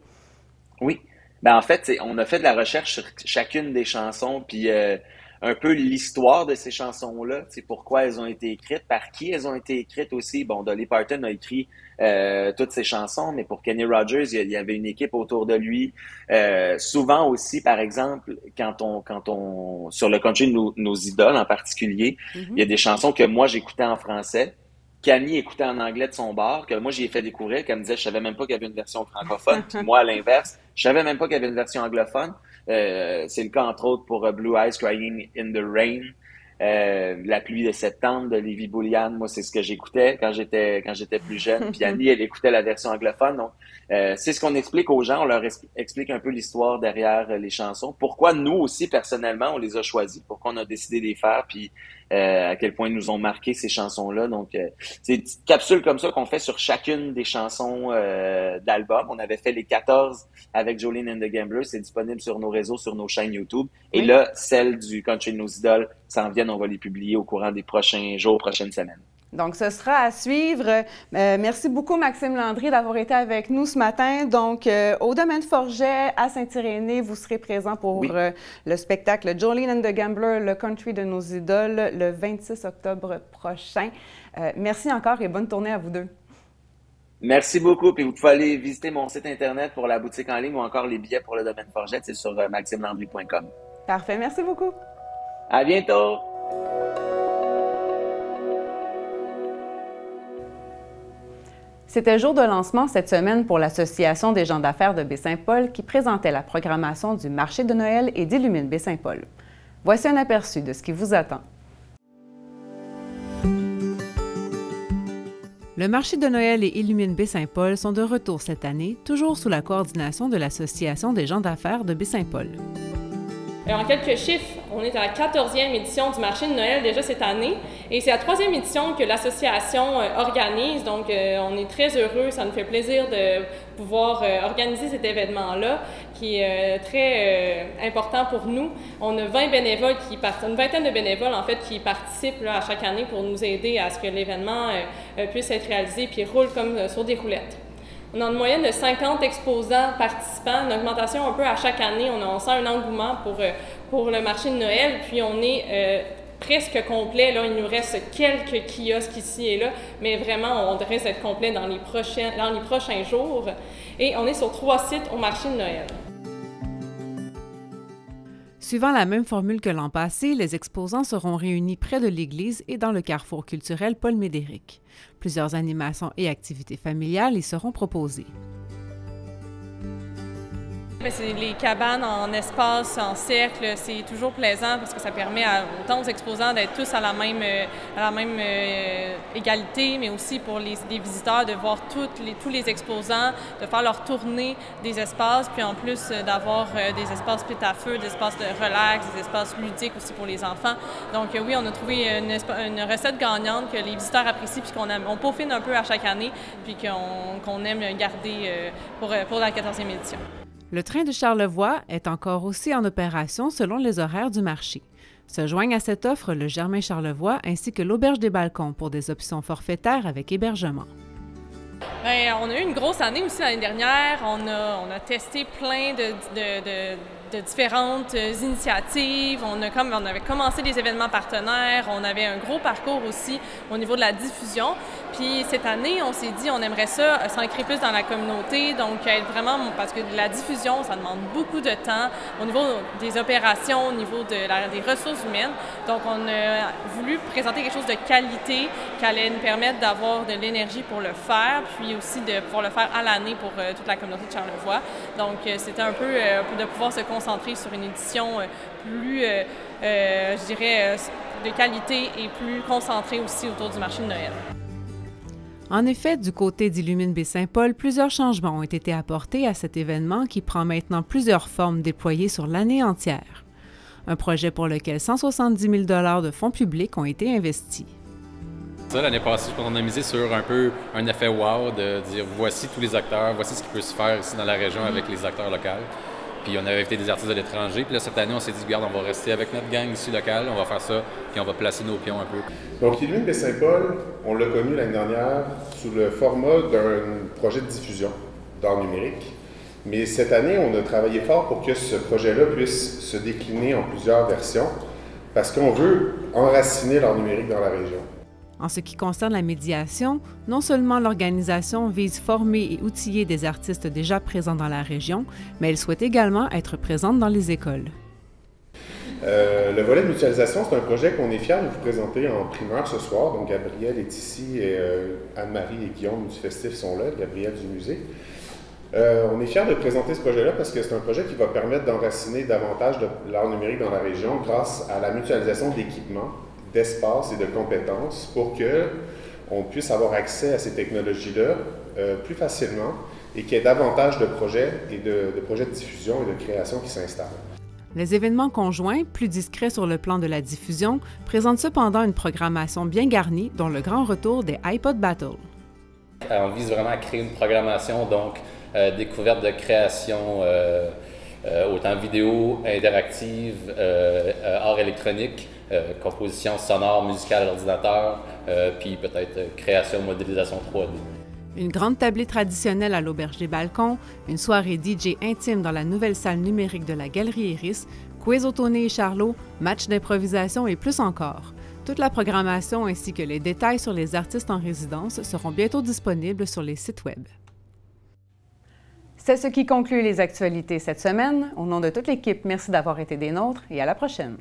Speaker 10: Oui. Ben en fait, on a fait de la recherche sur chacune des chansons, puis un peu l'histoire de ces chansons-là, pourquoi elles ont été écrites, par qui elles ont été écrites aussi. Bon, Dolly Parton a écrit toutes ces chansons, mais pour Kenny Rogers, il y avait une équipe autour de lui. Souvent aussi, par exemple, quand on sur le country, nos idoles en particulier, il y a des chansons que moi j'écoutais en français, qu'Annie écoutait en anglais de son bar, que moi, j'y ai fait découvrir, qu'elle me disait, je savais même pas qu'il y avait une version francophone, puis moi, à l'inverse, je savais même pas qu'il y avait une version anglophone. C'est le cas, entre autres, pour Blue Eyes Crying in the Rain, La pluie de septembre de Lévi Boulian. Moi, c'est ce que j'écoutais quand j'étais plus jeune. Puis Annie, elle écoutait la version anglophone. Donc, c'est ce qu'on explique aux gens. On leur explique un peu l'histoire derrière les chansons. Pourquoi nous aussi, personnellement, on les a choisis. Pourquoi on a décidé de les faire. Puis à quel point ils nous ont marqué ces chansons-là. Donc, c'est une petite capsule comme ça qu'on fait sur chacune des chansons d'album. On avait fait les 14 avec Jolene and the Gamblers. C'est disponible sur nos réseaux, sur nos chaînes YouTube. Et là, celles du Country de nos idoles s'en viennent. On va les publier au courant des prochains jours, prochaines semaines.
Speaker 1: Donc, ce sera à suivre. Merci beaucoup, Maxime Landry, d'avoir été avec nous ce matin. Donc, au Domaine Forget, à Saint-Irénée, vous serez présent pour le spectacle Jolene and the Gambler, le country de nos idoles, le 26 octobre prochain. Merci encore et bonne tournée à vous deux.
Speaker 10: Merci beaucoup. Puis vous pouvez aller visiter mon site Internet pour la boutique en ligne ou encore les billets pour le Domaine Forget. C'est sur maximelandry.com.
Speaker 1: Parfait. Merci beaucoup.
Speaker 10: À bientôt.
Speaker 1: C'était jour de lancement cette semaine pour l'Association des gens d'affaires de Baie-Saint-Paul qui présentait la programmation du marché de Noël et d'Illumine Baie-Saint-Paul. Voici un aperçu de ce qui vous attend.
Speaker 7: Le marché de Noël et Illumine Baie-Saint-Paul sont de retour cette année, toujours sous la coordination de l'Association des gens d'affaires de Baie-Saint-Paul.
Speaker 11: En quelques chiffres, on est à la 14e édition du marché de Noël déjà cette année et c'est la 3e édition que l'association organise, donc on est très heureux, ça nous fait plaisir de pouvoir organiser cet événement-là qui est très important pour nous. On a 20 bénévoles une vingtaine de bénévoles en fait qui participent là, à chaque année pour nous aider à ce que l'événement puisse être réalisé puis roule comme sur des roulettes. On a une moyenne de 50 exposants participants, une augmentation un peu à chaque année. On sent un engouement pour le marché de Noël, puis on est presque complet. Là, il nous reste quelques kiosques ici et là, mais vraiment, on devrait être complet dans les prochains jours. Et on est sur 3 sites au marché de Noël.
Speaker 7: Suivant la même formule que l'an passé, les exposants seront réunis près de l'église et dans le carrefour culturel Paul Médéric. Plusieurs animations et activités familiales y seront proposées.
Speaker 11: C'est les cabanes en espace, en cercle, c'est toujours plaisant parce que ça permet autant aux exposants d'être tous à la même égalité, mais aussi pour les visiteurs de voir tous les exposants, de faire leur tournée des espaces, puis en plus d'avoir des espaces pit à feu, des espaces de relax, des espaces ludiques aussi pour les enfants. Donc oui, on a trouvé une recette gagnante que les visiteurs apprécient puis qu'on peaufine un peu à chaque année, puis qu'on aime garder pour la 14e édition.
Speaker 7: Le train de Charlevoix est encore aussi en opération selon les horaires du marché. Se joignent à cette offre le Germain Charlevoix ainsi que l'Auberge des Balcons pour des options forfaitaires avec hébergement.
Speaker 11: Bien, on a eu une grosse année aussi l'année dernière. On a testé plein différentes initiatives. On avait commencé des événements partenaires, on avait un gros parcours aussi au niveau de la diffusion. Puis cette année, on s'est dit on aimerait ça s'ancrer plus dans la communauté, donc être vraiment, parce que la diffusion, ça demande beaucoup de temps au niveau des opérations, au niveau des ressources humaines. Donc on a voulu présenter quelque chose de qualité qui allait nous permettre d'avoir de l'énergie pour le faire, puis aussi de pouvoir le faire à l'année pour toute la communauté de Charlevoix. Donc c'était un peu de pouvoir se concentrer sur une édition plus, je dirais, de qualité et plus concentrée aussi autour du marché de Noël.
Speaker 7: En effet, du côté d'Illumine Baie-Saint-Paul, plusieurs changements ont été apportés à cet événement qui prend maintenant plusieurs formes déployées sur l'année entière. Un projet pour lequel 170 000 $ de fonds publics ont été investis.
Speaker 12: L'année passée, on a misé sur un peu un effet wow, de dire voici tous les acteurs, voici ce qui peut se faire ici dans la région avec les acteurs locaux. Puis on avait invité des artistes de l'étranger. Puis là, cette année, on s'est dit, regarde, on va rester avec notre gang ici locale, on va faire ça, puis on va placer nos pions un peu.
Speaker 13: Donc, Illumine Baie-Saint-Paul, on l'a connu l'année dernière sous le format d'un projet de diffusion d'art numérique. Mais cette année, on a travaillé fort pour que ce projet-là puisse se décliner en plusieurs versions, parce qu'on veut enraciner l'art numérique dans la région.
Speaker 7: En ce qui concerne la médiation, non seulement l'organisation vise former et outiller des artistes déjà présents dans la région, mais elle souhaite également être présente dans les écoles.
Speaker 13: Le volet de mutualisation, c'est un projet qu'on est fiers de vous présenter en primeur ce soir. Donc Gabrielle est ici et Anne-Marie et Guillaume du Festif sont là, Gabrielle du musée. On est fiers de présenter ce projet-là parce que c'est un projet qui va permettre d'enraciner davantage de l'art numérique dans la région grâce à la mutualisation d'équipements, d'espace et de compétences pour qu'on puisse avoir accès à ces technologies-là plus facilement et qu'il y ait davantage de projets et de projets de diffusion et de création qui s'installent.
Speaker 7: Les événements conjoints, plus discrets sur le plan de la diffusion, présentent cependant une programmation bien garnie, dont le grand retour des iPod Battle.
Speaker 12: On vise vraiment à créer une programmation, donc découverte de création, autant vidéo, interactive, art électronique, composition sonore, musicale à l'ordinateur, puis peut-être création, modélisation 3D.
Speaker 7: Une grande tablée traditionnelle à l'Auberge des Balcons, une soirée DJ intime dans la nouvelle salle numérique de la Galerie Iris, quiz au Tonné et Charlot, match d'improvisation et plus encore. Toute la programmation ainsi que les détails sur les artistes en résidence seront bientôt disponibles sur les sites Web.
Speaker 1: C'est ce qui conclut les actualités cette semaine. Au nom de toute l'équipe, merci d'avoir été des nôtres et à la prochaine.